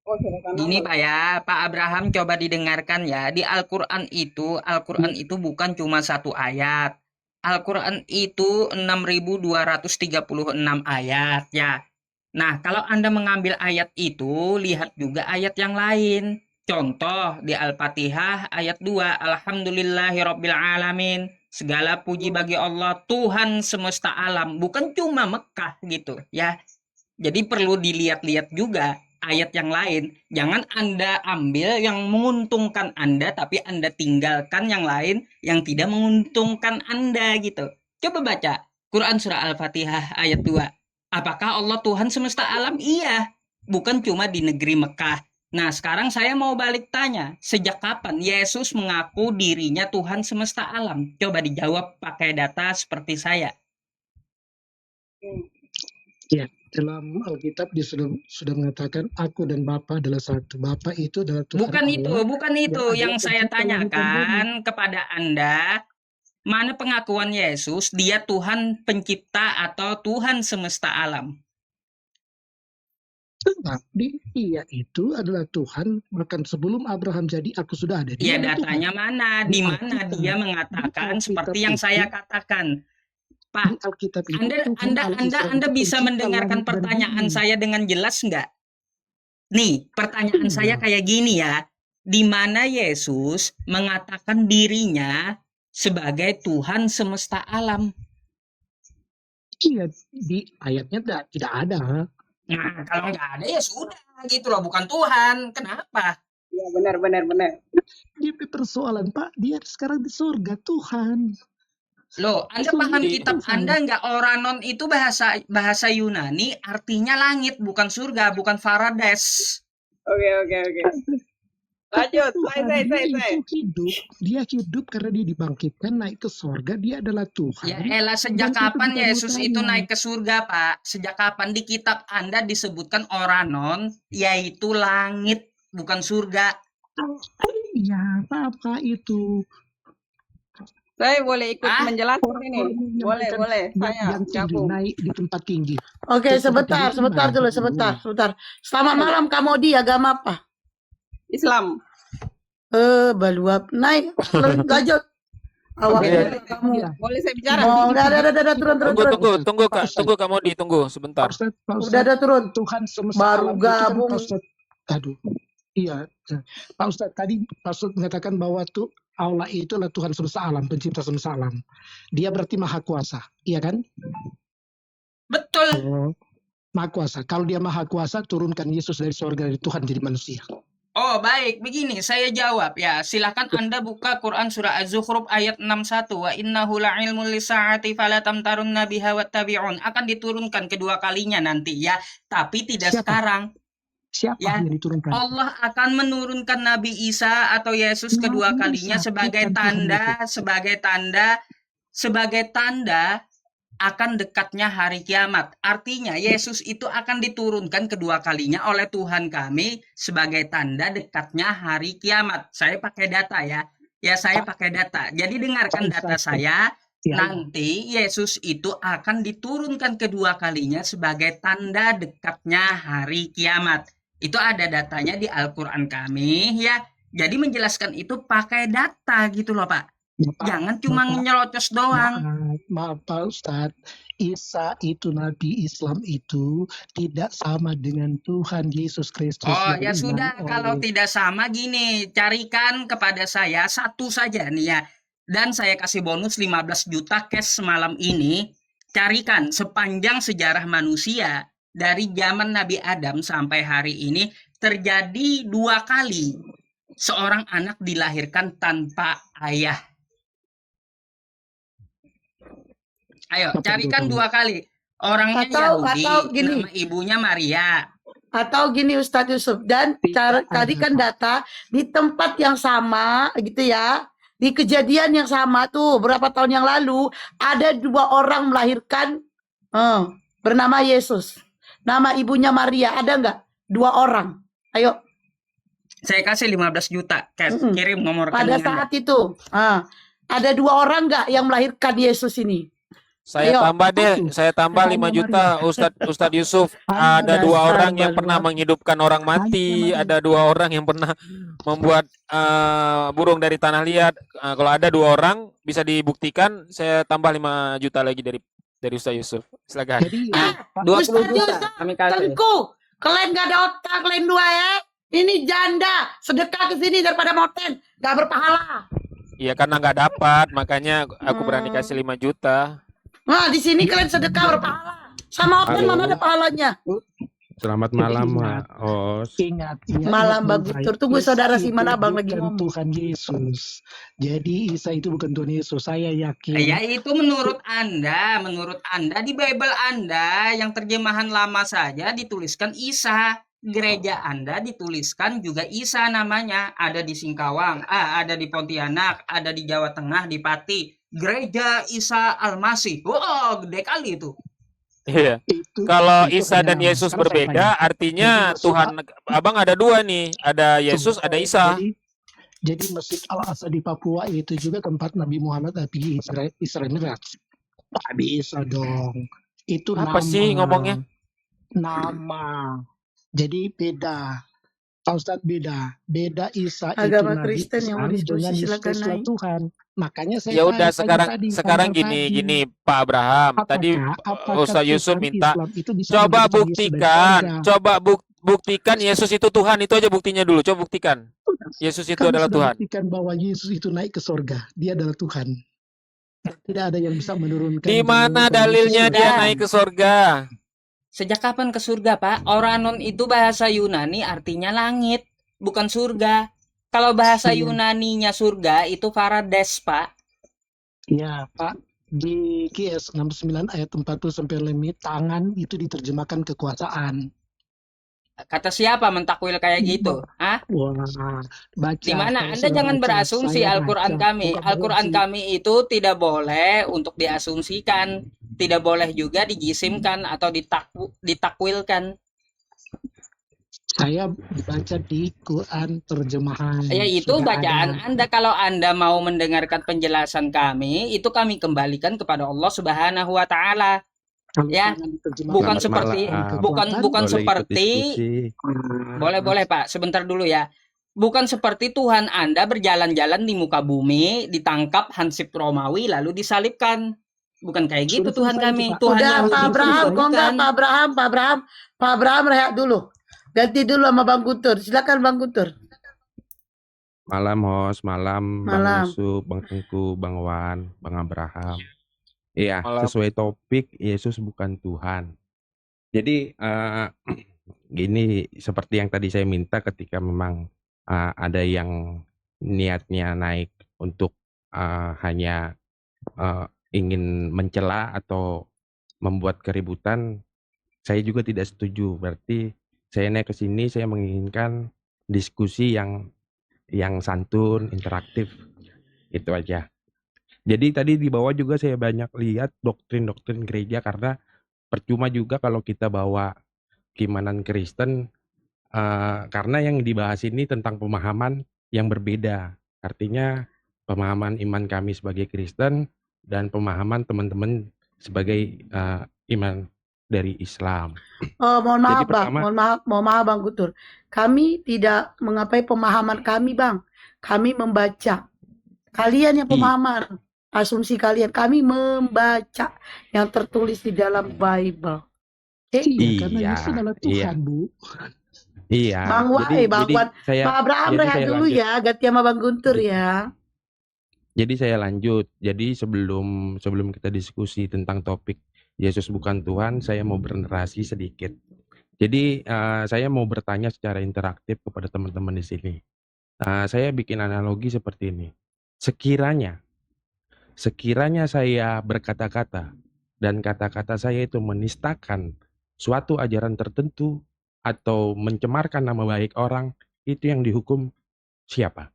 Speaker 7: Oh, surat An-Nahl.
Speaker 1: Gini Pak ya, Pak Abraham coba didengarkan ya. Di Al-Quran itu bukan cuma satu ayat. Al-Quran itu 6.236 ayat ya. Nah, kalau Anda mengambil ayat itu, lihat juga ayat yang lain. Contoh di Al-Fatihah ayat 2, Alhamdulillahirabbil alamin. Segala puji bagi Allah, Tuhan semesta alam, bukan cuma Mekah gitu ya. Jadi perlu dilihat-lihat juga ayat yang lain. Jangan Anda ambil yang menguntungkan Anda, tapi Anda tinggalkan yang lain yang tidak menguntungkan Anda gitu. Coba baca Quran surah Al-Fatihah ayat 2. Apakah Allah Tuhan semesta alam? Iya. Bukan cuma di negeri Mekah. Nah, sekarang saya mau balik tanya. Sejak kapan Yesus mengaku dirinya Tuhan semesta alam? Coba dijawab pakai data seperti saya.
Speaker 5: Ya, dalam Alkitab dia sudah mengatakan aku dan Bapa adalah satu. Bapa itu adalah Tuhan
Speaker 1: Bukan
Speaker 5: Allah.
Speaker 1: itu, bukan itu yang saya tanyakan kepada Anda. Mana pengakuan Yesus dia Tuhan pencipta atau Tuhan semesta alam?
Speaker 5: Dia itu adalah Tuhan, bahkan sebelum Abraham jadi aku sudah ada.
Speaker 1: Ya,
Speaker 5: Dia adalah
Speaker 1: datanya mana? Di mana dia mengatakan seperti yang saya katakan? Pak,
Speaker 5: Di Alkitab itu
Speaker 1: Anda bisa mendengarkan pertanyaan saya dengan jelas nggak? Nih, pertanyaan saya kayak gini ya. Di mana Yesus mengatakan dirinya sebagai Tuhan semesta alam?
Speaker 5: Iya, di ayatnya tidak ada.
Speaker 1: Nah, kalau nggak ada ya sudah gitu loh, bukan Tuhan. Kenapa?
Speaker 7: Ya, benar.
Speaker 5: Dia persoalan Pak, dia sekarang di surga Tuhan.
Speaker 1: Loh, Anda paham kitab Anda nggak? Oranon itu bahasa Yunani, artinya langit, bukan surga, bukan Parades.
Speaker 7: Oke. Lanjut, saya.
Speaker 5: Dia hidup karena dia dibangkitkan naik ke surga, dia adalah Tuhan.
Speaker 1: Ya elah, sejak kapan Yesus itu naik ke surga, Pak? Sejak kapan di kitab Anda disebutkan Oranon, yaitu langit, bukan surga?
Speaker 5: Ya, apa itu?
Speaker 7: Saya boleh ikut menjelaskan ini. Boleh. Saya
Speaker 5: Yang tinggi,
Speaker 7: gabung.
Speaker 5: naik di tempat tinggi.
Speaker 4: Oke, sebentar dulu. Selamat malam, kamu di agama apa?
Speaker 7: Islam.
Speaker 4: Baluap naik lanjut. Awak kamu.
Speaker 7: Boleh saya bicara?
Speaker 4: Oh, udah turun.
Speaker 3: Tunggu Kak Modi, tunggu sebentar.
Speaker 5: Pak Ustadz,
Speaker 4: Udah turun.
Speaker 5: Tuhan semesta
Speaker 4: Baru
Speaker 5: alam itu kan,
Speaker 4: gabung.
Speaker 5: Pak Ustadz. Aduh. Iya, Pak Ustadz tadi Pak Ustadz mengatakan bahwa Allah itu adalah Tuhan semesta alam, pencipta semesta alam. Dia berarti maha kuasa, iya kan?
Speaker 1: Betul.
Speaker 5: Maha kuasa. Kalau dia maha kuasa, turunkan Yesus dari surga dari Tuhan jadi manusia.
Speaker 1: Oh, baik. Begini, saya jawab ya. Silakan Anda buka Quran surah Az-Zukhruf ayat 61. Wa innahu la'ilmul lisa'ati fala tamtarunna biha wattabi'un. Akan diturunkan kedua kalinya nanti ya, tapi tidak
Speaker 5: Siapa?
Speaker 1: sekarang.
Speaker 5: Siapa
Speaker 1: Ya,
Speaker 5: yang diturunkan?
Speaker 1: Allah akan menurunkan Nabi Isa atau Yesus kedua
Speaker 5: Nabi
Speaker 1: kalinya
Speaker 5: Isa,
Speaker 1: sebagai
Speaker 5: bukan Tuhan
Speaker 1: sebagai tanda akan dekatnya hari kiamat. Artinya Yesus itu akan diturunkan kedua kalinya oleh Tuhan kami sebagai tanda dekatnya hari kiamat. Saya pakai data ya. Ya, saya pakai data. Jadi dengarkan data saya.
Speaker 5: Ya,
Speaker 1: Nanti Yesus itu akan diturunkan kedua kalinya sebagai tanda dekatnya hari kiamat. Itu ada datanya di Al-Quran kami ya. Jadi menjelaskan itu pakai data gitu loh Pak. Jangan cuma nyelocos doang.
Speaker 5: Maaf Pak Ustadz, Isa itu Nabi Islam itu tidak sama dengan Tuhan Yesus Kristus.
Speaker 1: Oh
Speaker 5: yang
Speaker 1: ya sudah,
Speaker 5: diimani
Speaker 1: kalau
Speaker 5: oleh-
Speaker 1: tidak sama gini, carikan kepada saya satu saja nih ya. Dan saya kasih bonus 15 juta cash semalam ini. Carikan sepanjang sejarah manusia dari zaman Nabi Adam sampai hari ini terjadi 2 kali seorang anak dilahirkan tanpa ayah. Ayo,
Speaker 5: Apa
Speaker 1: carikan
Speaker 5: itu?
Speaker 1: 2 kali. Orangnya
Speaker 4: Atau
Speaker 1: Yahudi,
Speaker 4: gini.
Speaker 1: nama ibunya Maria.
Speaker 4: Atau gini Ustadz Yusuf, dan tadi kan data di tempat yang sama gitu ya, di kejadian yang sama tuh berapa tahun yang lalu ada 2 orang melahirkan bernama Yesus, nama ibunya Maria, ada nggak 2 orang? Ayo.
Speaker 1: Saya kasih 15 juta cash, kirim nomor
Speaker 4: Pada
Speaker 1: rekening Anda.
Speaker 4: saat itu ada 2 orang nggak yang melahirkan Yesus ini?
Speaker 3: Saya
Speaker 4: Ayo.
Speaker 3: tambah deh, saya tambah 5 juta Ustadz Yusuf. Ada 2 orang yang pernah menghidupkan orang mati, ada 2 orang yang pernah membuat burung dari tanah liat. Kalau ada 2 orang bisa dibuktikan, saya tambah 5 juta lagi dari Ustadz Yusuf. Silakan.
Speaker 5: Jadi,
Speaker 1: 20
Speaker 4: Ustadz
Speaker 1: juta
Speaker 4: Yusuf,
Speaker 1: kami kasih.
Speaker 4: Tengku, kalian gak ada otak, kalian 2 ya. Ini janda, sedekah ke sini daripada moten, gak berpahala.
Speaker 3: Iya, karena nggak dapat, makanya aku berani kasih 5 juta.
Speaker 4: Nah, di sini kalian sedekah berpahala. Sama moten
Speaker 6: Halo.
Speaker 4: mana ada pahalanya?
Speaker 6: Selamat malam, Mak Os.
Speaker 5: ingat
Speaker 4: Malam bagus.
Speaker 5: baik-baik.
Speaker 4: Tunggu saudara
Speaker 5: Isa
Speaker 4: Siman
Speaker 5: itu
Speaker 4: Abang lagi
Speaker 5: bukan
Speaker 4: ngomong.
Speaker 5: Tuhan Yesus. Jadi Isa itu bukan Tuhan Yesus. Saya yakin.
Speaker 1: Ya itu menurut Anda di Bible Anda yang terjemahan lama saja dituliskan Isa. Gereja Anda dituliskan juga Isa namanya. Ada di Singkawang, ada di Pontianak, ada di Jawa Tengah, di Pati. Gereja Isa Almasih. Wow, gede kali itu.
Speaker 3: Iya.
Speaker 5: Itu-
Speaker 3: Kalau
Speaker 5: itu
Speaker 3: Isa dan
Speaker 5: hanya-
Speaker 3: Yesus
Speaker 5: sekarang saya
Speaker 3: berbeda,
Speaker 5: tanya.
Speaker 3: artinya
Speaker 5: Jadi
Speaker 3: Tuhan, Abang ada 2 nih, ada Yesus, ada Isa.
Speaker 5: Jadi Masjid Al-Aqsa di Papua itu juga tempat Nabi Muhammad pergi Isra Mi'raj. Tak bisa dong. Itu
Speaker 3: Apa
Speaker 5: nama.
Speaker 3: sih ngomongnya?
Speaker 5: Nama. Jadi beda. Pak Ustadz beda. Beda Isa
Speaker 4: Agama
Speaker 5: itu Nabi
Speaker 4: Kristen yang mau
Speaker 5: Isa
Speaker 4: diskusi,
Speaker 5: dengan Yesus
Speaker 4: silakan
Speaker 5: Kristus
Speaker 4: naik.
Speaker 5: Tuhan. Makanya saya
Speaker 3: Ya udah
Speaker 5: tanya tadi,
Speaker 3: sekarang
Speaker 5: tadi.
Speaker 3: gini Pak Abraham. Tadi
Speaker 5: Apakah
Speaker 3: Ustaz Yusuf
Speaker 5: Tuhan
Speaker 3: minta
Speaker 5: Islam itu bisa
Speaker 3: coba
Speaker 5: memberikan Yesus dari
Speaker 3: buktikan,
Speaker 5: surga?
Speaker 3: coba buktikan Yesus itu Tuhan, itu aja buktinya dulu. Coba buktikan. Yesus itu
Speaker 5: Kami
Speaker 3: adalah
Speaker 5: sudah
Speaker 3: Tuhan.
Speaker 5: buktikan bahwa Yesus itu naik ke surga. Dia adalah Tuhan. Tidak ada yang bisa menurunkan.
Speaker 3: Di mana
Speaker 5: menurunkan
Speaker 3: dalilnya
Speaker 5: Yesus.
Speaker 3: dia naik ke surga?
Speaker 1: Sejak kapan ke surga, Pak? Oranon itu bahasa Yunani artinya langit, bukan surga. Kalau bahasa
Speaker 5: Iya.
Speaker 1: Yunaninya surga itu Parades, Pak.
Speaker 5: Ya, Pak. Di QS 69 ayat 40 sampai limit tangan itu diterjemahkan kekuasaan.
Speaker 1: Kata siapa mentakwil kayak gitu? Hah?
Speaker 5: Wah, baca.
Speaker 1: Di mana?
Speaker 5: Kalau
Speaker 1: Anda
Speaker 5: sudah
Speaker 1: jangan
Speaker 5: baca,
Speaker 1: berasumsi
Speaker 5: saya
Speaker 1: Al-Quran
Speaker 5: baca,
Speaker 1: kami.
Speaker 5: bukan
Speaker 1: Al-Quran
Speaker 5: berasumsi.
Speaker 1: kami itu tidak boleh untuk diasumsikan. Tidak boleh juga dijisimkan atau ditakwilkan.
Speaker 5: Saya baca di Quran terjemahan.
Speaker 1: Ya itu
Speaker 5: Sudah
Speaker 1: bacaan
Speaker 5: ada.
Speaker 1: Anda. Kalau Anda mau mendengarkan penjelasan kami, itu kami kembalikan kepada Allah Subhanahu wa Taala.
Speaker 5: Kalau
Speaker 1: Ya,
Speaker 5: tangan diterjemahkan
Speaker 1: bukan
Speaker 6: Selamat
Speaker 1: seperti
Speaker 6: malam.
Speaker 1: bukan
Speaker 5: kekuatan,
Speaker 6: Boleh
Speaker 1: seperti
Speaker 6: ikut diskusi.
Speaker 1: boleh Pak, sebentar dulu ya. Bukan seperti Tuhan Anda berjalan-jalan di muka bumi, ditangkap Hansip Romawi lalu disalibkan. Bukan kayak gitu
Speaker 5: Sudah
Speaker 1: Tuhan
Speaker 5: selesai
Speaker 1: kami.
Speaker 5: itu, Pak.
Speaker 1: Tuhan
Speaker 4: Udah
Speaker 1: Yahudi
Speaker 4: Pak
Speaker 1: itu
Speaker 4: Abraham, kok enggak
Speaker 1: bukan.
Speaker 4: Pak Abraham rehat dulu. Ganti dulu sama Bang Guntur. Silakan Bang Guntur.
Speaker 6: Malam host, malam Bang
Speaker 4: Malam.
Speaker 6: Yusuf, Bang Tengku, Bang Wan, Bang Abraham. Iya,
Speaker 3: Malam.
Speaker 6: sesuai topik, Yesus bukan Tuhan. Jadi gini, seperti yang tadi saya minta ketika memang ada yang niatnya naik untuk hanya ingin mencela atau membuat keributan, saya juga tidak setuju. Berarti saya naik ke sini, saya menginginkan diskusi yang santun, interaktif, itu aja. Jadi tadi di bawah juga saya banyak lihat doktrin-doktrin gereja, karena percuma juga kalau kita bawa keimanan Kristen, karena yang dibahas ini tentang pemahaman yang berbeda. Artinya pemahaman iman kami sebagai Kristen dan pemahaman teman-teman sebagai iman dari Islam.
Speaker 4: Oh, mohon
Speaker 6: Jadi
Speaker 4: maaf Bang,
Speaker 6: pertama,
Speaker 4: mohon maaf Bang Guntur. Kami tidak menggapai pemahaman kami Bang. Kami membaca. Kalian yang pemahaman, asumsi kalian. Kami membaca yang tertulis di dalam Bible.
Speaker 5: Iya, karena
Speaker 6: Iya,
Speaker 5: Yesus adalah
Speaker 6: iya.
Speaker 5: Tuhan, Bu.
Speaker 6: Iya,
Speaker 4: Bang Bang Wan,
Speaker 6: saya
Speaker 4: Bang Abraham
Speaker 6: jadi
Speaker 4: rehat
Speaker 6: saya
Speaker 4: dulu
Speaker 6: lanjut.
Speaker 4: ya, ganti sama Bang Guntur ya.
Speaker 6: Jadi saya lanjut. Jadi sebelum kita diskusi tentang topik Yesus bukan Tuhan, saya mau bernarasi sedikit. Jadi saya mau bertanya secara interaktif kepada teman-teman di sini. Saya bikin analogi seperti ini. Sekiranya saya berkata-kata dan kata-kata saya itu menistakan suatu ajaran tertentu atau mencemarkan nama baik orang, itu yang dihukum siapa?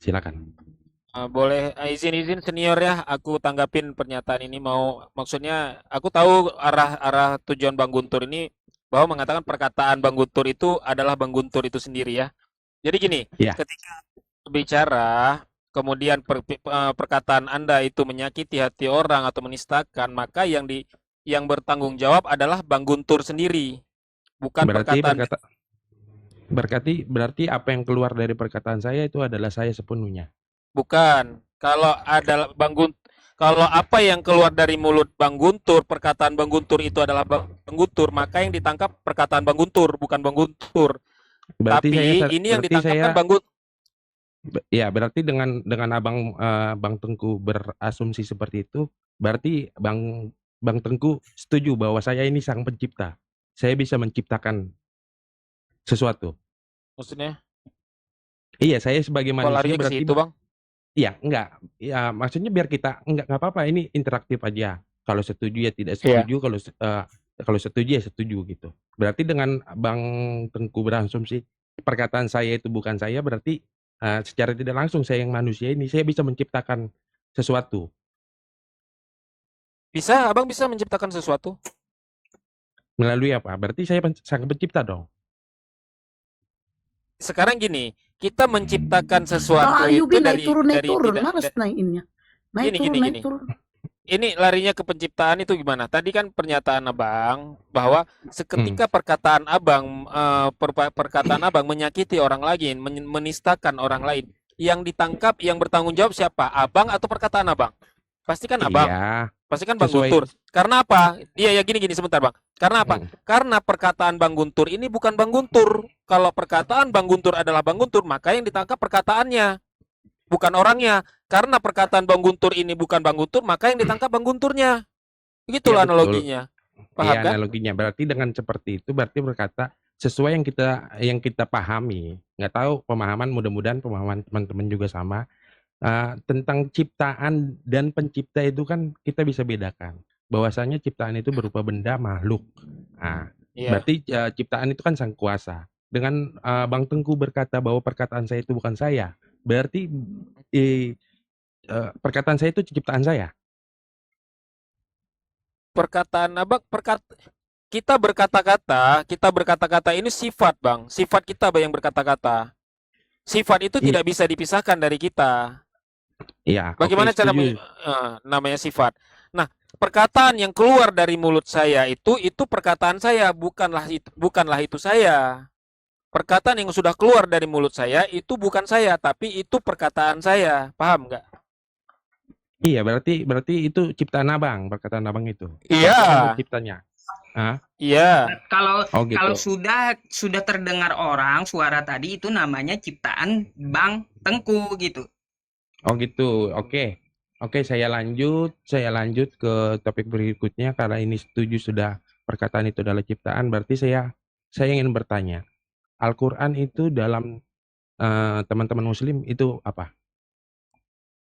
Speaker 6: Silakan.
Speaker 3: Boleh izin senior ya, aku tanggapin pernyataan ini. Maksudnya aku tahu arah tujuan Bang Guntur ini, bahwa mengatakan perkataan Bang Guntur itu adalah Bang Guntur itu sendiri ya. Jadi gini,
Speaker 6: Ya.
Speaker 3: ketika bicara kemudian perkataan Anda itu menyakiti hati orang atau menistakan, maka yang bertanggung jawab adalah Bang Guntur sendiri, bukan
Speaker 6: Berarti
Speaker 3: perkataan.
Speaker 6: berarti apa yang keluar dari perkataan saya itu adalah saya sepenuhnya.
Speaker 3: Bukan. Kalau ada kalau apa yang keluar dari mulut Bang Guntur, perkataan Bang Guntur itu adalah Bang Guntur, maka yang ditangkap perkataan Bang Guntur, bukan Bang Guntur.
Speaker 6: Berarti
Speaker 3: Tapi ini yang ditangkap kan Bang Guntur.
Speaker 6: Ya, berarti dengan Bang Tengku berasumsi seperti itu, berarti Bang Tengku setuju bahwa saya ini sang pencipta. Saya bisa menciptakan sesuatu.
Speaker 3: Maksudnya?
Speaker 6: Iya, saya sebagai
Speaker 3: Kok
Speaker 6: manusia
Speaker 3: larinya ke
Speaker 6: berarti
Speaker 3: situ, Bang?
Speaker 6: Iya, enggak. Ya, maksudnya biar kita enggak apa-apa, ini interaktif aja. Kalau setuju ya tidak
Speaker 3: Iya.
Speaker 6: setuju, kalau setuju ya setuju gitu. Berarti dengan Bang Tengku berasumsi perkataan saya itu bukan saya, berarti secara tidak langsung saya yang manusia ini saya bisa menciptakan sesuatu.
Speaker 3: Bisa, Abang bisa menciptakan sesuatu.
Speaker 6: Melalui apa? Berarti saya sang pencipta dong.
Speaker 3: Sekarang gini, kita menciptakan sesuatu itu
Speaker 4: Ayubi naik
Speaker 3: dari
Speaker 4: turun,
Speaker 3: tidak
Speaker 4: malas naikinnya. Naik
Speaker 3: Gini.
Speaker 4: turun.
Speaker 3: Ini larinya ke penciptaan itu gimana? Tadi kan pernyataan Abang bahwa seketika perkataan Abang menyakiti orang lain, menistakan orang lain, yang ditangkap, yang bertanggung jawab siapa? Abang atau perkataan Abang? Pasti kan Abang.
Speaker 6: Iya.
Speaker 3: Pasti kan Bang
Speaker 6: Sesuai.
Speaker 3: Guntur. Karena apa? Iya ya, gini sebentar Bang. Karena apa? Karena perkataan Bang Guntur ini bukan Bang Guntur. Kalau perkataan Bang Guntur adalah Bang Guntur, maka yang ditangkap perkataannya, bukan orangnya. Karena perkataan Bang Guntur ini bukan Bang Guntur, maka yang ditangkap Bang Gunturnya. Begitulah
Speaker 6: Ya, betul.
Speaker 3: analoginya. Paham
Speaker 6: Iya,
Speaker 3: kan?
Speaker 6: analoginya. Berarti dengan seperti itu berarti berkata sesuai yang kita pahami. Nggak tahu pemahaman, mudah-mudahan pemahaman teman-teman juga sama. Tentang ciptaan dan pencipta itu kan kita bisa bedakan. Bahwasanya ciptaan itu berupa benda makhluk.
Speaker 3: Iya.
Speaker 6: Berarti ciptaan itu kan sang kuasa. Dengan Bang Tengku berkata bahwa perkataan saya itu bukan saya, berarti perkataan saya itu ciptaan saya.
Speaker 3: Perkataan Abang, kita berkata-kata ini sifat Bang. Sifat kita yang berkata-kata. Sifat itu tidak bisa dipisahkan dari kita.
Speaker 6: Iya.
Speaker 3: Bagaimana
Speaker 6: oke,
Speaker 3: cara
Speaker 6: setuju.
Speaker 3: namanya sifat? Nah, perkataan yang keluar dari mulut saya itu perkataan saya, bukanlah itu saya. Perkataan yang sudah keluar dari mulut saya itu bukan saya, tapi itu perkataan saya. Paham nggak?
Speaker 6: Iya, berarti itu ciptaan Abang, perkataan Abang itu.
Speaker 3: Iya.
Speaker 6: Ciptanya. Ah,
Speaker 3: Iya.
Speaker 1: Kalau
Speaker 6: oh
Speaker 1: kalau
Speaker 6: gitu.
Speaker 1: sudah terdengar orang suara tadi itu namanya ciptaan Bang Tengku gitu.
Speaker 6: Oh gitu. Oke. Oke, saya lanjut ke topik berikutnya karena ini setuju sudah perkataan itu adalah ciptaan, berarti saya ingin bertanya. Al-Qur'an itu dalam teman-teman muslim itu apa?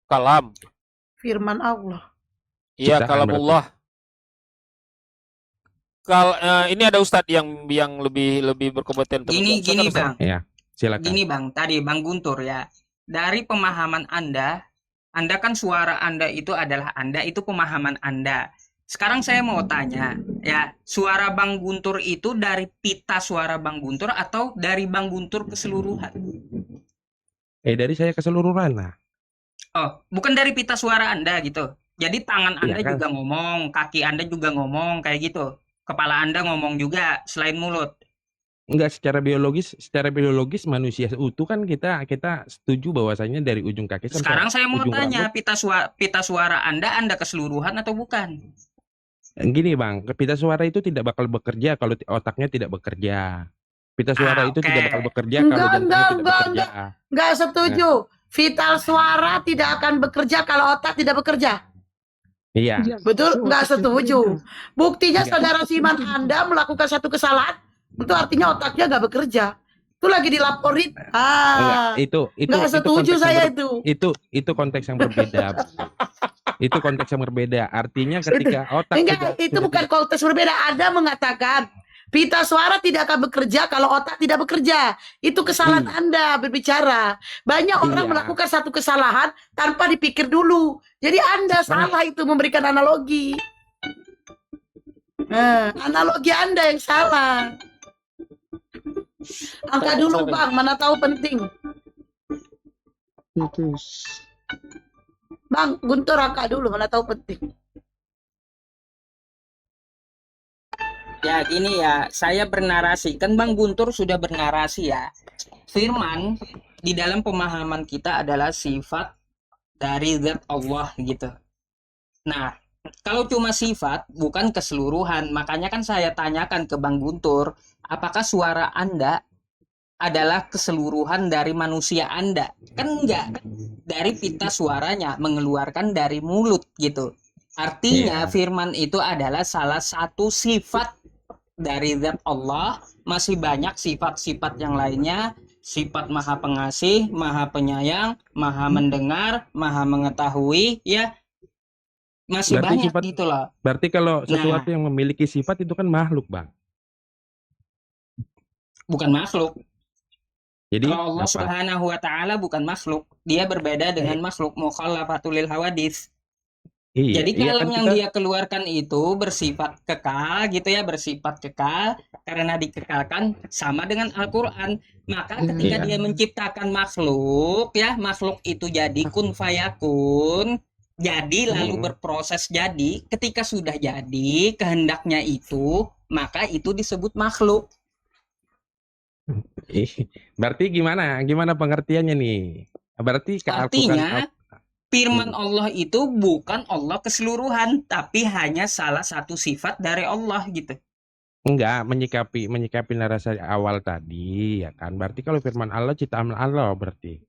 Speaker 3: Kalam.
Speaker 4: Firman Allah.
Speaker 3: Iya,
Speaker 6: Ciptaan berarti.
Speaker 3: kalamullah. Ini ada Ustadz yang lebih berkompeten untuk
Speaker 1: Gini
Speaker 3: menjawab. Silakan, Ustadz.
Speaker 1: Bang.
Speaker 6: Ya, silakan.
Speaker 1: Gini Bang, tadi Bang Guntur ya. Dari pemahaman Anda kan suara Anda itu adalah Anda, itu pemahaman Anda. Sekarang saya mau tanya, ya, suara Bang Guntur itu dari pita suara Bang Guntur atau dari Bang Guntur keseluruhan?
Speaker 6: Dari saya keseluruhan lah.
Speaker 1: Oh, bukan dari pita suara Anda gitu. Jadi tangan Anda
Speaker 6: Iya kan?
Speaker 1: juga ngomong, kaki Anda juga ngomong kayak gitu. Kepala Anda ngomong juga selain mulut.
Speaker 6: Enggak, secara biologis manusia utuh kan kita setuju bahwasanya dari ujung kaki sampai
Speaker 1: Sekarang saya mau
Speaker 6: ujung
Speaker 1: tanya,
Speaker 6: rambut.
Speaker 1: pita suara Anda keseluruhan atau bukan?
Speaker 6: Gini Bang, pita suara itu tidak bakal bekerja kalau otaknya tidak bekerja. Pita suara itu
Speaker 1: Oke.
Speaker 6: tidak bakal bekerja kalau jantungnya tidak bekerja.
Speaker 4: Enggak setuju. Vital suara tidak akan bekerja kalau otak tidak bekerja.
Speaker 6: Iya.
Speaker 4: Betul? Enggak setuju. Buktinya
Speaker 6: Enggak.
Speaker 4: saudara Siman Anda melakukan satu kesalahan, itu artinya otaknya nggak bekerja. Itu lagi dilaporin.
Speaker 6: Enggak, itu
Speaker 4: Nggak setuju
Speaker 6: konteks
Speaker 4: saya
Speaker 6: yang
Speaker 4: itu.
Speaker 6: itu konteks yang berbeda. Itu konteks yang berbeda. Artinya ketika otak
Speaker 4: Enggak, itu bukan konteks berbeda. Anda mengatakan pita suara tidak akan bekerja kalau otak tidak bekerja. Itu kesalahan Anda berbicara. Banyak orang
Speaker 6: Iya.
Speaker 4: melakukan satu kesalahan tanpa dipikir dulu. Jadi Anda salah itu memberikan analogi. Analogi Anda yang salah. Angkat dulu Bang, mana tahu penting. Bang, Guntur angkat dulu, mana tahu penting.
Speaker 1: Ya gini ya, saya bernarasi, kan Bang Guntur sudah bernarasi ya. Firman di dalam pemahaman kita adalah sifat dari zat Allah gitu. Nah, kalau cuma sifat bukan keseluruhan, makanya kan saya tanyakan ke Bang Guntur, apakah suara Anda adalah keseluruhan dari manusia Anda? Kan enggak, dari pita suaranya mengeluarkan dari mulut gitu. Artinya firman itu adalah salah satu sifat dari zat Allah. Masih banyak sifat-sifat yang lainnya, sifat maha pengasih, maha penyayang, maha mendengar, maha mengetahui, ya masih
Speaker 6: Berarti
Speaker 1: banyak
Speaker 6: sifat-
Speaker 1: gitu loh.
Speaker 6: Berarti kalau sesuatu yang memiliki sifat itu kan makhluk, Bang.
Speaker 1: Bukan makhluk.
Speaker 6: Jadi
Speaker 1: Kalau Allah
Speaker 6: apa?
Speaker 1: Subhanahu wa taala bukan makhluk, dia berbeda dengan makhluk, mukhallafatul lil hawadits.
Speaker 6: Iya,
Speaker 1: Jadi
Speaker 6: iya
Speaker 1: kalam
Speaker 6: kan
Speaker 1: yang
Speaker 6: kita
Speaker 1: dia keluarkan itu bersifat kekal gitu ya, bersifat kekal karena dikekalkan sama dengan Al-Qur'an. Maka ketika
Speaker 6: Iya.
Speaker 1: dia menciptakan makhluk ya, makhluk itu jadi kun fayakun, jadi lalu berproses jadi, ketika sudah jadi kehendaknya itu, maka itu disebut makhluk.
Speaker 6: Berarti gimana pengertiannya nih? Berarti ke
Speaker 1: Artinya
Speaker 6: Al-Qur'an
Speaker 1: firman Allah itu bukan Allah keseluruhan, tapi hanya salah satu sifat dari Allah gitu.
Speaker 6: enggak menyikapi narasi awal tadi ya kan. Berarti kalau firman Allah ciptaan Allah berarti.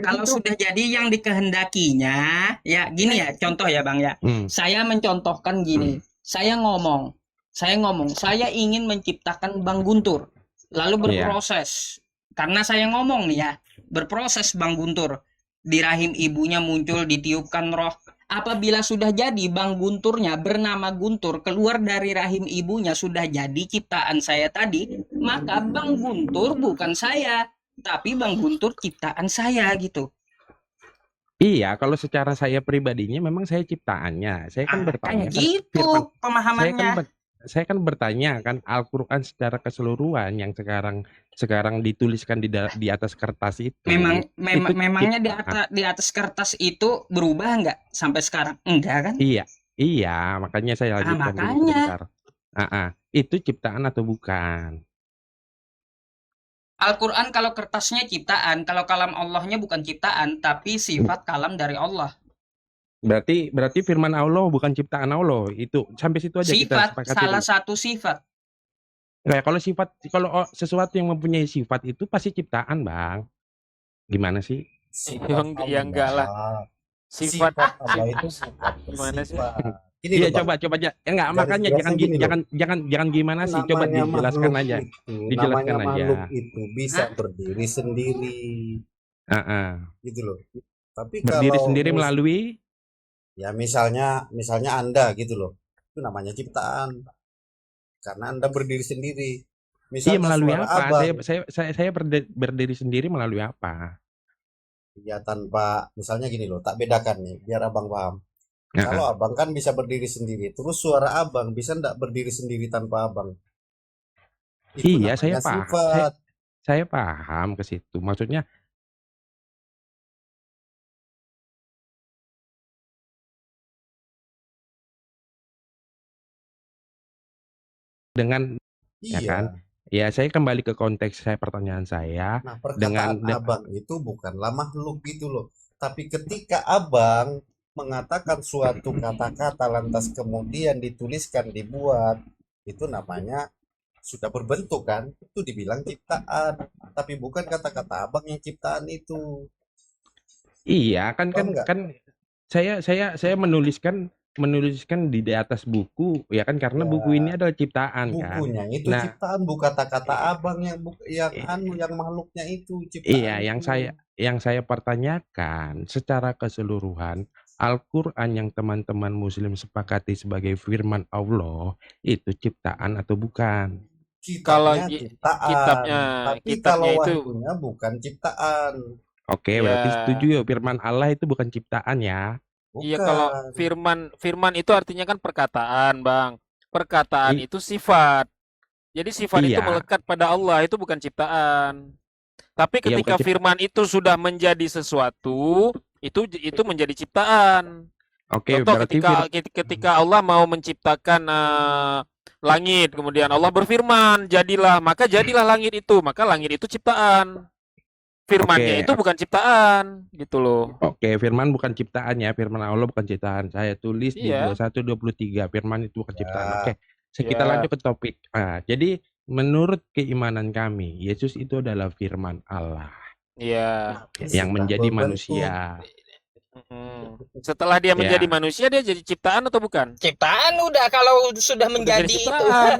Speaker 1: Kalau sudah jadi yang dikehendakinya, ya gini ya, contoh ya Bang ya. Saya mencontohkan gini. Saya ngomong, saya ingin menciptakan Bang Guntur. Lalu berproses. Karena saya ngomong nih ya, berproses Bang Guntur. Di rahim ibunya muncul, ditiupkan roh. Apabila sudah jadi Bang Gunturnya bernama Guntur, keluar dari rahim ibunya sudah jadi ciptaan saya tadi, maka Bang Guntur bukan saya, tapi Bang Guntur ciptaan saya gitu.
Speaker 6: Iya, kalau secara saya pribadinya memang saya ciptaannya. Saya kan bertanya
Speaker 1: Kayak
Speaker 6: kan
Speaker 1: gitu pemahamannya.
Speaker 6: Saya kan bertanya kan Al-Qur'an secara keseluruhan yang sekarang dituliskan di atas kertas itu.
Speaker 1: Memangnya di atas kertas itu berubah nggak sampai sekarang? Enggak kan?
Speaker 6: Iya, makanya saya lanjutkan dulu sebentar. Itu ciptaan atau bukan?
Speaker 1: Al-Quran kalau kertasnya ciptaan, kalau kalam Allahnya bukan ciptaan, tapi sifat kalam dari Allah.
Speaker 6: Berarti firman Allah bukan ciptaan Allah. Itu sampai situ aja kita
Speaker 1: Sifat,
Speaker 6: sepakati
Speaker 1: salah
Speaker 6: dulu.
Speaker 1: satu sifat.
Speaker 6: Kayak kalau sesuatu yang mempunyai sifat itu pasti ciptaan, Bang. Gimana sih?
Speaker 8: Sifat
Speaker 3: Ya enggak lah.
Speaker 8: Allah.
Speaker 3: Sifat
Speaker 8: Sifat Allah itu sifat.
Speaker 3: gimana sih?
Speaker 8: Sifat. Gini
Speaker 6: Iya,
Speaker 8: loh, Bang.
Speaker 6: coba aja. Enggak,
Speaker 8: Garis
Speaker 6: makanya
Speaker 8: kerasnya gini loh.
Speaker 6: jangan gimana sih, coba
Speaker 8: Namanya
Speaker 6: dijelaskan
Speaker 8: makhluk
Speaker 6: aja.
Speaker 8: itu,
Speaker 6: Dijelaskan
Speaker 8: namanya
Speaker 6: aja.
Speaker 8: makhluk itu bisa berdiri sendiri,
Speaker 6: Heeh.
Speaker 8: gitu loh. Tapi
Speaker 6: Berdiri
Speaker 8: kalau
Speaker 6: sendiri melalui
Speaker 8: ya misalnya Anda gitu loh, itu namanya ciptaan. Karena Anda berdiri sendiri.
Speaker 6: iya,
Speaker 8: Misalnya
Speaker 6: melalui
Speaker 8: suara
Speaker 6: apa?
Speaker 8: abang,
Speaker 6: Saya berdiri sendiri melalui apa?
Speaker 8: ya tanpa, misalnya gini loh, tak bedakan nih, biar abang paham.
Speaker 6: Heeh.
Speaker 8: Kalau abang kan bisa berdiri sendiri, terus suara abang bisa ndak berdiri sendiri tanpa abang? Itu
Speaker 6: Iya, saya
Speaker 8: namanya
Speaker 6: paham.
Speaker 8: sifat.
Speaker 6: Saya paham ke situ. Maksudnya dengan ya kan?
Speaker 8: Iya.
Speaker 6: Ya, saya kembali ke konteks pertanyaan saya
Speaker 8: Nah,
Speaker 6: dengan
Speaker 8: perkataan abang itu bukanlah makhluk gitu loh. Tapi ketika abang mengatakan suatu kata-kata lantas kemudian dituliskan, dibuat, itu namanya sudah berbentuk kan? Itu dibilang ciptaan. Tapi bukan kata-kata abang yang ciptaan itu.
Speaker 6: iya, kan
Speaker 8: Paham nggak?
Speaker 6: saya menuliskan di atas buku, ya kan, karena buku ini
Speaker 8: Ya,
Speaker 6: adalah ciptaan kan.
Speaker 8: bukunya itu
Speaker 6: Nah,
Speaker 8: ciptaan, bukan kata-kata abang yang yang makhluknya itu
Speaker 6: iya,
Speaker 8: ciptaan itu.
Speaker 6: yang saya pertanyakan secara keseluruhan, Al-Quran yang teman-teman Muslim sepakati sebagai firman Allah itu ciptaan atau bukan?
Speaker 3: Kalau
Speaker 8: Kitabnya ciptaan, tapi
Speaker 3: kitabnya
Speaker 8: kalau
Speaker 3: itu
Speaker 8: wahyunya bukan ciptaan.
Speaker 6: Oke,
Speaker 3: ya.
Speaker 6: berarti setuju ya, firman Allah itu bukan ciptaan ya?
Speaker 3: Iya, kalau
Speaker 8: Bukan.
Speaker 3: firman itu artinya kan perkataan, Bang. Perkataan
Speaker 6: I-
Speaker 3: itu sifat. Jadi sifat itu
Speaker 6: iya,
Speaker 3: melekat pada Allah, itu bukan ciptaan. Tapi
Speaker 6: iya,
Speaker 3: ketika
Speaker 6: bukan
Speaker 3: firman itu sudah menjadi sesuatu, itu menjadi ciptaan.
Speaker 6: Oke,
Speaker 3: Contoh
Speaker 6: berarti
Speaker 3: ketika Allah mau menciptakan langit, kemudian Allah berfirman, jadilah, maka jadilah langit itu, maka langit itu ciptaan. Firmannya
Speaker 6: Oke,
Speaker 3: itu bukan ciptaan, gitu loh.
Speaker 6: Oke, firman bukan ciptaan ya, firman Allah bukan ciptaan. Saya tulis di
Speaker 3: Iya.
Speaker 6: 21-23, firman itu bukan ciptaan.
Speaker 8: Ya.
Speaker 6: Oke, kita
Speaker 3: Ya.
Speaker 6: lanjut ke topik. Jadi menurut keimanan kami, Yesus itu adalah firman Allah
Speaker 3: Iya.
Speaker 6: yang
Speaker 8: Sudah
Speaker 6: menjadi
Speaker 8: berbentuk.
Speaker 6: manusia.
Speaker 3: Setelah dia menjadi
Speaker 6: Ya.
Speaker 3: manusia, dia jadi ciptaan atau bukan?
Speaker 1: Ciptaan udah kalau sudah
Speaker 3: Udah
Speaker 1: menjadi
Speaker 3: jadi
Speaker 1: itu.
Speaker 3: ciptaan.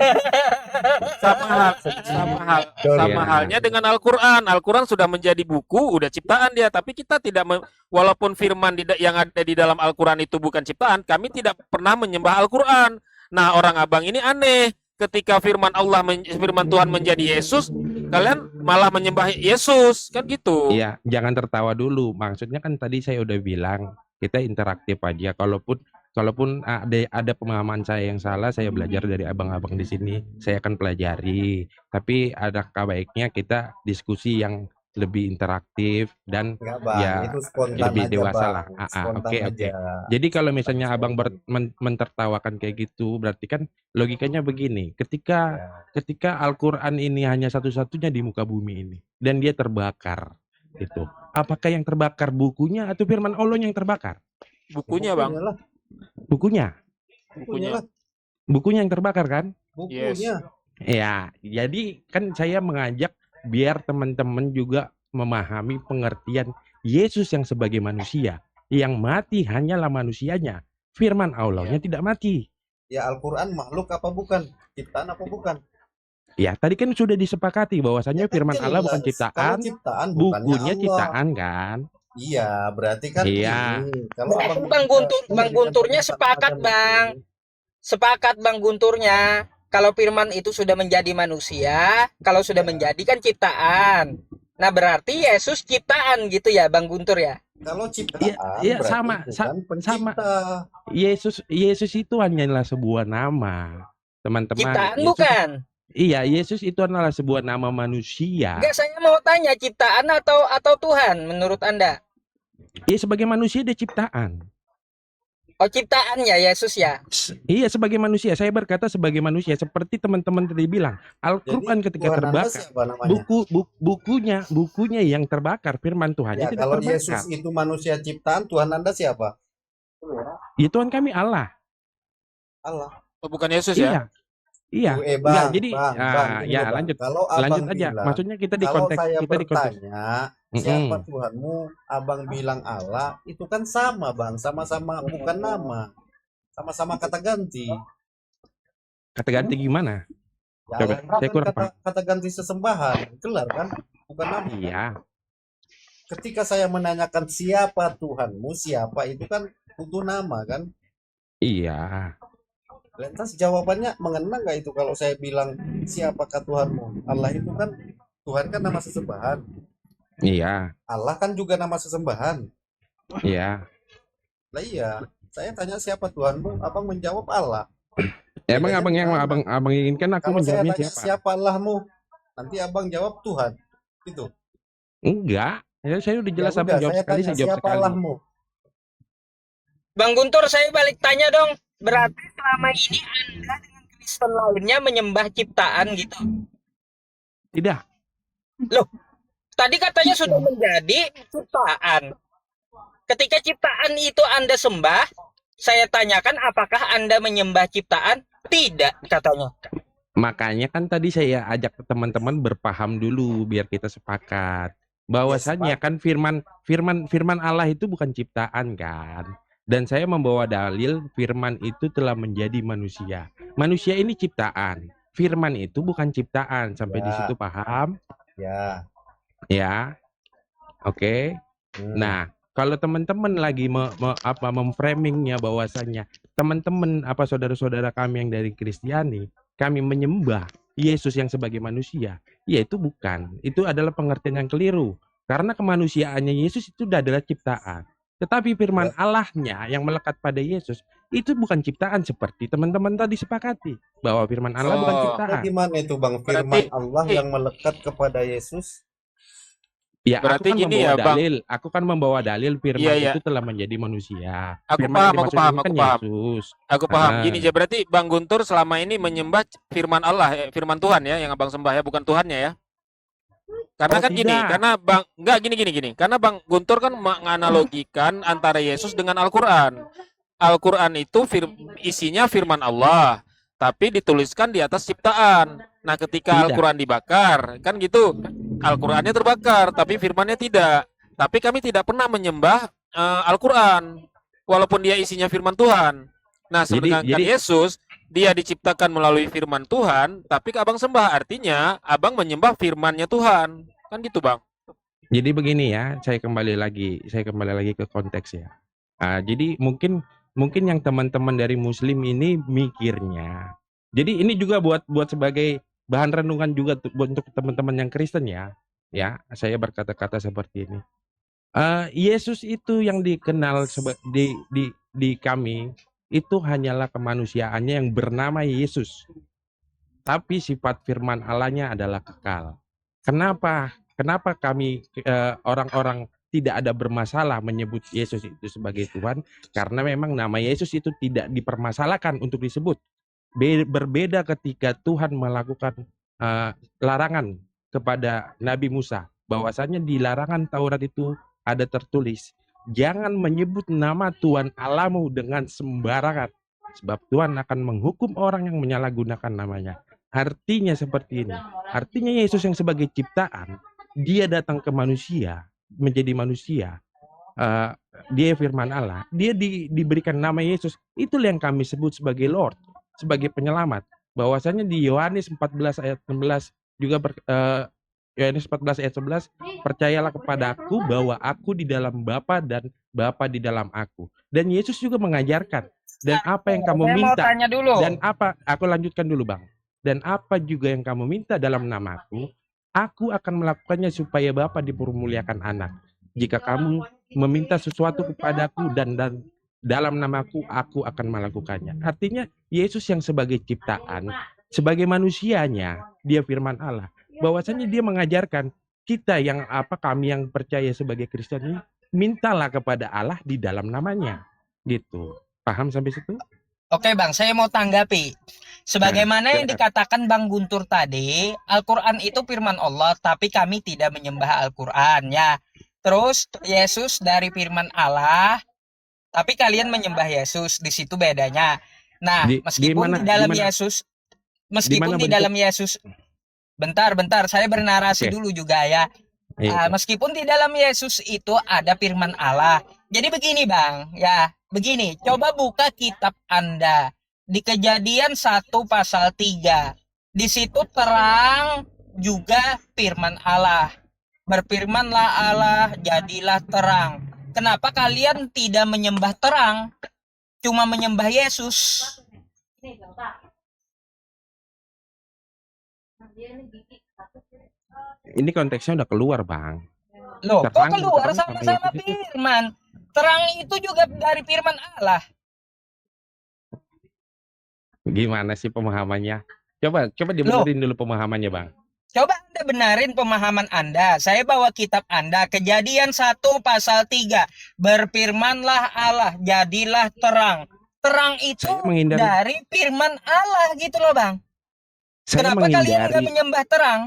Speaker 3: Sama
Speaker 6: Ya.
Speaker 3: halnya dengan Al-Quran. Al-Quran sudah menjadi buku, udah ciptaan dia. Tapi kita tidak, walaupun firman yang ada di dalam Al-Quran itu bukan ciptaan, kami tidak pernah menyembah Al-Quran. Nah, orang abang ini aneh. Ketika firman Tuhan menjadi Yesus, kalian malah menyembah Yesus, kan gitu.
Speaker 6: Iya, jangan tertawa dulu. Maksudnya kan tadi saya udah bilang kita interaktif aja. Kalaupun ada pemahaman saya yang salah, saya belajar dari abang-abang di sini. Saya akan pelajari. Tapi ada baiknya kita diskusi yang lebih interaktif dan
Speaker 8: Enggak, Bang.
Speaker 6: ya
Speaker 8: Itu spontan
Speaker 6: lebih
Speaker 8: aja,
Speaker 6: dewasa
Speaker 8: Bang.
Speaker 6: lah.
Speaker 8: Spontan
Speaker 6: Oke.
Speaker 8: aja.
Speaker 6: Jadi kalau misalnya
Speaker 8: Spontan.
Speaker 6: abang mentertawakan kayak gitu, berarti kan logikanya begini. Ketika Al-Quran ini hanya satu-satunya di muka bumi ini dan dia terbakar, itu apakah yang terbakar bukunya atau firman Allah yang terbakar?
Speaker 3: Bukunya, Bang.
Speaker 8: lah.
Speaker 6: Bukunya
Speaker 8: lah.
Speaker 6: Bukunya yang terbakar kan?
Speaker 8: Bukunya.
Speaker 6: Ya, jadi kan saya mengajak biar teman-teman juga memahami pengertian Yesus yang sebagai manusia. Yang mati hanyalah manusianya. Firman Allahnya tidak mati.
Speaker 8: Ya, Al-Quran makhluk apa bukan? Ciptaan apa bukan?
Speaker 6: Ya, tadi kan sudah disepakati bahwasanya
Speaker 8: Ya kan
Speaker 6: firman Allah bukan
Speaker 8: jelas.
Speaker 6: ciptaan,
Speaker 8: Kalau ciptaan bukannya
Speaker 6: bukunya
Speaker 8: Allah.
Speaker 6: ciptaan kan?
Speaker 8: Iya, berarti kan
Speaker 6: Iya.
Speaker 8: ini. Kalau abang
Speaker 1: Bang Gunturnya sepakat, Bang. Sepakat Bang Gunturnya. Kalau firman itu sudah menjadi manusia, kalau sudah menjadi kan ciptaan. Nah, berarti Yesus ciptaan gitu ya, Bang Guntur ya?
Speaker 8: Kalau ciptaan
Speaker 6: Iya,
Speaker 8: berarti
Speaker 6: sama,
Speaker 8: bukan pencipta.
Speaker 6: Yesus itu hanyalah sebuah nama, teman-teman.
Speaker 1: Ciptaan
Speaker 6: Yesus,
Speaker 1: bukan?
Speaker 6: Iya, Yesus itu adalah sebuah nama manusia.
Speaker 1: Enggak, saya mau tanya ciptaan atau Tuhan menurut Anda?
Speaker 6: Iya, sebagai manusia dia ciptaan.
Speaker 1: Oh, ciptaan ya Yesus ya?
Speaker 6: Iya, sebagai manusia. Saya berkata sebagai manusia, seperti teman-teman tadi bilang. Al-Quran ketika
Speaker 8: Tuhan Anda
Speaker 6: terbakar,
Speaker 8: siapa namanya?
Speaker 6: bukunya yang terbakar, firman Tuhannya
Speaker 8: Ya,
Speaker 6: tidak
Speaker 8: kalau
Speaker 6: terbakar.
Speaker 8: Yesus itu manusia ciptaan, Tuhan Anda siapa?
Speaker 6: Ya Tuhan kami Allah.
Speaker 8: Allah.
Speaker 3: Oh, bukan Yesus ya?
Speaker 6: Iya.
Speaker 8: Eh
Speaker 6: Enggak,
Speaker 8: bang,
Speaker 6: jadi
Speaker 8: bang, gini
Speaker 6: ya
Speaker 8: loh, Bang.
Speaker 6: lanjut.
Speaker 8: Kalau
Speaker 6: Lanjut
Speaker 8: abang
Speaker 6: aja.
Speaker 8: bilang,
Speaker 6: Maksudnya kita di
Speaker 8: kalau
Speaker 6: konteks
Speaker 8: saya
Speaker 6: kita di konteks.
Speaker 8: bertanya siapa
Speaker 6: Mm-mm.
Speaker 8: Tuhanmu, abang bilang Allah, itu kan sama bang, sama-sama bukan nama, sama-sama kata ganti.
Speaker 6: Kata ganti gimana?
Speaker 8: Ya
Speaker 6: Coba,
Speaker 8: Allah
Speaker 6: saya
Speaker 8: kan
Speaker 6: kurang
Speaker 8: kata,
Speaker 6: paham.
Speaker 8: kata ganti sesembahan, gelar kan, bukan nama.
Speaker 6: Iya.
Speaker 8: Ketika saya menanyakan siapa Tuhanmu, siapa itu kan butuh nama kan.
Speaker 6: Iya.
Speaker 8: Lantas jawabannya mengena nggak itu kalau saya bilang siapakah Tuhanmu? Allah itu kan, Tuhan kan nama sesembahan.
Speaker 6: Iya.
Speaker 8: Allah kan juga nama sesembahan.
Speaker 6: Iya.
Speaker 8: Lah iya, saya tanya siapa Tuhanmu, abang menjawab Allah.
Speaker 6: Emang
Speaker 8: Bedanya
Speaker 6: abang yang
Speaker 8: gimana?
Speaker 6: abang inginkan aku
Speaker 8: Kalau saya
Speaker 6: menjawabnya
Speaker 8: tanya
Speaker 6: siapa?
Speaker 8: siapa Allahmu, nanti abang jawab Tuhan. Gitu.
Speaker 6: Enggak. Ya, saya udah
Speaker 8: Ya
Speaker 6: jelas abang
Speaker 8: udah,
Speaker 6: jawab
Speaker 8: saya
Speaker 6: sekali,
Speaker 8: tanya
Speaker 6: saya jawab
Speaker 8: siapa
Speaker 6: sekali.
Speaker 8: Allahmu.
Speaker 1: Bang Guntur, saya balik tanya dong. Berarti selama ini Anda dengan Kristen lainnya menyembah ciptaan gitu.
Speaker 6: Tidak.
Speaker 1: Loh, tadi katanya sudah menjadi ciptaan. Ketika ciptaan itu Anda sembah, saya tanyakan apakah Anda menyembah ciptaan? Tidak, katanya.
Speaker 6: Makanya kan tadi saya ajak teman-teman berpaham dulu biar kita sepakat. Bahwasannya kan firman Allah itu bukan ciptaan kan. Dan saya membawa dalil firman itu telah menjadi manusia. Manusia ini ciptaan. Firman itu bukan ciptaan. Sampai di
Speaker 8: Ya.
Speaker 6: situ paham?
Speaker 8: Ya.
Speaker 6: Ya. Oke. Nah, kalau teman-teman lagi memframingnya bahwasannya teman-teman saudara-saudara kami yang dari Kristiani, kami menyembah Yesus yang sebagai manusia, ya itu bukan. Itu adalah pengertian yang keliru. Karena kemanusiaannya Yesus itu adalah ciptaan. Tetapi firman Allahnya yang melekat pada Yesus itu bukan ciptaan seperti teman-teman tadi sepakati bahwa firman Allah bukan
Speaker 3: Oh.
Speaker 6: ciptaan.
Speaker 8: Gimana itu bang, firman
Speaker 3: Berarti-
Speaker 8: Allah yang melekat kepada Yesus?
Speaker 6: Ya,
Speaker 3: Berarti
Speaker 6: aku kan
Speaker 3: gini
Speaker 6: membawa
Speaker 3: ya, Bang.
Speaker 6: dalil. Aku kan membawa dalil firman
Speaker 3: Iya, iya.
Speaker 6: itu telah menjadi manusia.
Speaker 3: Aku
Speaker 6: Firman
Speaker 3: paham,
Speaker 6: yang
Speaker 3: aku
Speaker 6: dimaksud
Speaker 3: paham,
Speaker 6: ini
Speaker 3: aku
Speaker 6: kan
Speaker 3: paham.
Speaker 6: Yesus.
Speaker 3: Aku paham.
Speaker 6: Ah.
Speaker 3: Gini aja, berarti Bang Guntur selama ini menyembah firman Allah, firman Tuhan ya, yang abang sembah ya, bukan Tuhannya ya. Karena
Speaker 6: Oh,
Speaker 3: kan gini,
Speaker 6: tidak.
Speaker 3: karena Bang, enggak gini. Karena Bang Guntur kan menganalogikan antara Yesus dengan Al-Quran. Al-Quran itu isinya firman Allah, tapi dituliskan di atas ciptaan. Nah, ketika
Speaker 6: Tidak.
Speaker 3: Al-Quran dibakar, kan gitu, Al-Qurannya terbakar, tapi firmannya tidak. Tapi kami tidak pernah menyembah Al-Quran, walaupun dia isinya firman Tuhan. Nah, sedangkan
Speaker 6: jadi-
Speaker 3: Yesus, dia diciptakan melalui firman Tuhan, tapi abang sembah, artinya abang menyembah firmannya Tuhan. Kan gitu, Bang.
Speaker 6: Jadi begini ya, saya kembali lagi ke konteks ya. Jadi mungkin yang teman-teman dari Muslim ini mikirnya. Jadi ini juga buat sebagai bahan renungan juga untuk teman-teman yang Kristen ya. Ya, saya berkata-kata seperti ini. Yesus itu yang dikenal di kami itu hanyalah kemanusiaannya yang bernama Yesus. Tapi sifat firman Allahnya adalah kekal. Kenapa kami orang-orang tidak ada bermasalah menyebut Yesus itu sebagai Tuhan? Karena memang nama Yesus itu tidak dipermasalahkan untuk disebut. Berbeda ketika Tuhan melakukan larangan kepada Nabi Musa, bahwasanya di larangan Taurat itu ada tertulis, jangan menyebut nama Tuhan Allahmu dengan sembarangan, sebab Tuhan akan menghukum orang yang menyalahgunakan namanya. Artinya seperti ini. Artinya Yesus yang sebagai ciptaan, dia datang ke manusia, menjadi manusia. Dia firman Allah, dia diberikan nama Yesus. Itulah yang kami sebut sebagai Lord, sebagai penyelamat. Bahwasanya di Yohanes 14 ayat 16 juga Yohanes 14 ayat 11, percayalah kepada aku bahwa aku di dalam Bapa dan Bapa di dalam aku. Dan Yesus juga mengajarkan, dan apa yang kamu
Speaker 1: Saya mau
Speaker 6: minta,
Speaker 1: tanya dulu.
Speaker 6: dan apa, aku lanjutkan dulu Bang. Dan apa juga yang kamu minta dalam namaku, aku akan melakukannya supaya Bapa dipermuliakan anak. Jika kamu meminta sesuatu kepadaku dan dalam namaku, aku akan melakukannya. Artinya Yesus yang sebagai ciptaan, sebagai manusianya, dia firman Allah. Bahwasanya dia mengajarkan kita kami yang percaya sebagai Kristen ini, mintalah kepada Allah di dalam namanya. Gitu. Paham sampai situ?
Speaker 1: Oke Bang, saya mau tanggapi. Sebagaimana yang dikatakan Bang Guntur tadi, Al-Quran itu firman Allah, tapi kami tidak menyembah Al-Quran ya. Terus Yesus dari firman Allah, Tapi kalian menyembah Yesus, di situ bedanya. Nah,
Speaker 6: Di
Speaker 1: meskipun
Speaker 6: mana
Speaker 1: di dalam
Speaker 6: di mana
Speaker 1: Yesus,
Speaker 6: di
Speaker 1: meskipun
Speaker 6: mana
Speaker 1: di
Speaker 6: bentuk
Speaker 1: dalam Yesus, bentar, saya bernarasi
Speaker 6: oke.
Speaker 1: dulu juga ya.
Speaker 6: Iya.
Speaker 1: Meskipun di dalam Yesus itu ada firman Allah. Jadi begini Bang, ya, begini. Coba buka kitab Anda di Kejadian 1 pasal 3. Di situ terang juga firman Allah. Berfirmanlah Allah, jadilah terang. Kenapa kalian tidak menyembah terang, cuma menyembah Yesus?
Speaker 6: Ini konteksnya udah keluar, Bang.
Speaker 1: Loh, kok
Speaker 6: Terang
Speaker 1: keluar
Speaker 6: terang sama
Speaker 1: sama-sama
Speaker 6: Yesus itu
Speaker 1: firman? Terang itu juga dari firman Allah.
Speaker 6: gimana sih pemahamannya? Coba
Speaker 1: Loh,
Speaker 6: dibenerin dulu pemahamannya, Bang.
Speaker 1: coba Anda benarin pemahaman Anda. Saya bawa kitab Anda, Kejadian 1 pasal 3. Berfirmanlah Allah, jadilah terang. Terang itu
Speaker 6: Saya menghindari
Speaker 1: dari firman Allah gitu loh Bang.
Speaker 6: saya
Speaker 1: Kenapa kalian nggak
Speaker 6: menghindari
Speaker 1: menyembah terang?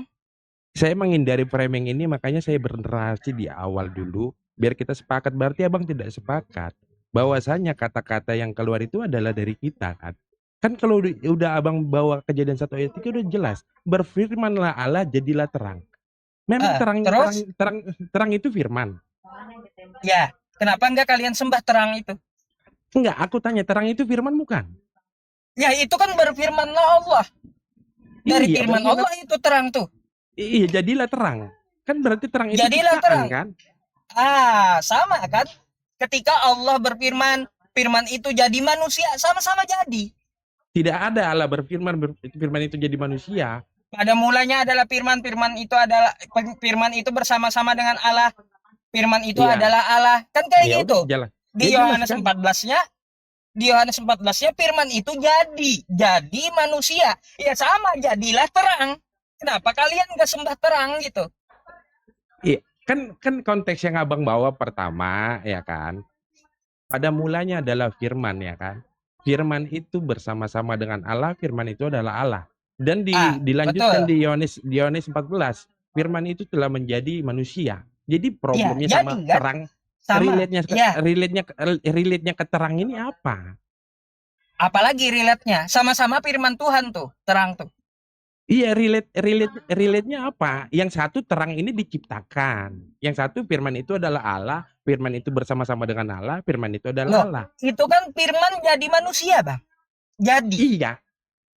Speaker 6: saya menghindari framing ini, makanya saya bernarasi di awal dulu biar kita sepakat. Berarti Abang tidak sepakat bahwasanya kata-kata yang keluar itu adalah dari kita kan. Kan kalau udah Abang bawa Kejadian 1 ayat 3 udah jelas. Berfirmanlah Allah, jadilah terang. Memang
Speaker 1: Terus,
Speaker 6: terang itu firman.
Speaker 1: ya, kenapa nggak kalian sembah terang itu?
Speaker 6: Enggak, aku tanya, terang itu firman bukan?
Speaker 1: Ya, itu kan berfirmanlah Allah. Dari
Speaker 6: Iya,
Speaker 1: firman
Speaker 6: berfirman.
Speaker 1: Allah itu terang tuh.
Speaker 6: Iya, jadilah terang. Kan berarti terang itu
Speaker 1: Jadilah
Speaker 6: ciptaan
Speaker 1: terang.
Speaker 6: kan?
Speaker 1: Sama kan? Ketika Allah berfirman, firman itu jadi manusia, sama-sama jadi.
Speaker 6: Tidak ada Allah berfirman, firman itu jadi manusia.
Speaker 1: Pada mulanya adalah firman, firman itu bersama-sama dengan Allah. Firman itu
Speaker 6: Iya.
Speaker 1: adalah Allah. Kan kayak
Speaker 6: Ya
Speaker 1: gitu.
Speaker 6: udah, jalan.
Speaker 1: Di
Speaker 6: Ya jelas
Speaker 1: Yohanes
Speaker 6: kan?
Speaker 1: 14-nya, firman itu jadi manusia. Ya sama, jadilah terang. Kenapa kalian nggak sembah terang gitu?
Speaker 6: Iya, kan konteks yang Abang bawa pertama ya kan. Pada mulanya adalah firman ya kan. Firman itu bersama-sama dengan Allah, firman itu adalah Allah. Dan dilanjutkan
Speaker 1: betul.
Speaker 6: di Yohanes 14, firman itu telah menjadi manusia. Jadi
Speaker 1: Iya,
Speaker 6: problemnya
Speaker 1: jadi
Speaker 6: sama
Speaker 1: kan?
Speaker 6: terang,
Speaker 1: Sama. Iya.
Speaker 6: relate-nya ke terang ini apa?
Speaker 1: Apalagi relate-nya? Sama-sama firman Tuhan tuh, terang tuh.
Speaker 6: Iya, relate-nya apa? Yang satu terang ini diciptakan. Yang satu firman itu adalah Allah, firman itu bersama-sama dengan Allah, firman itu adalah
Speaker 1: Loh,
Speaker 6: Allah.
Speaker 1: itu kan firman jadi manusia, Bang. Jadi.
Speaker 6: Iya.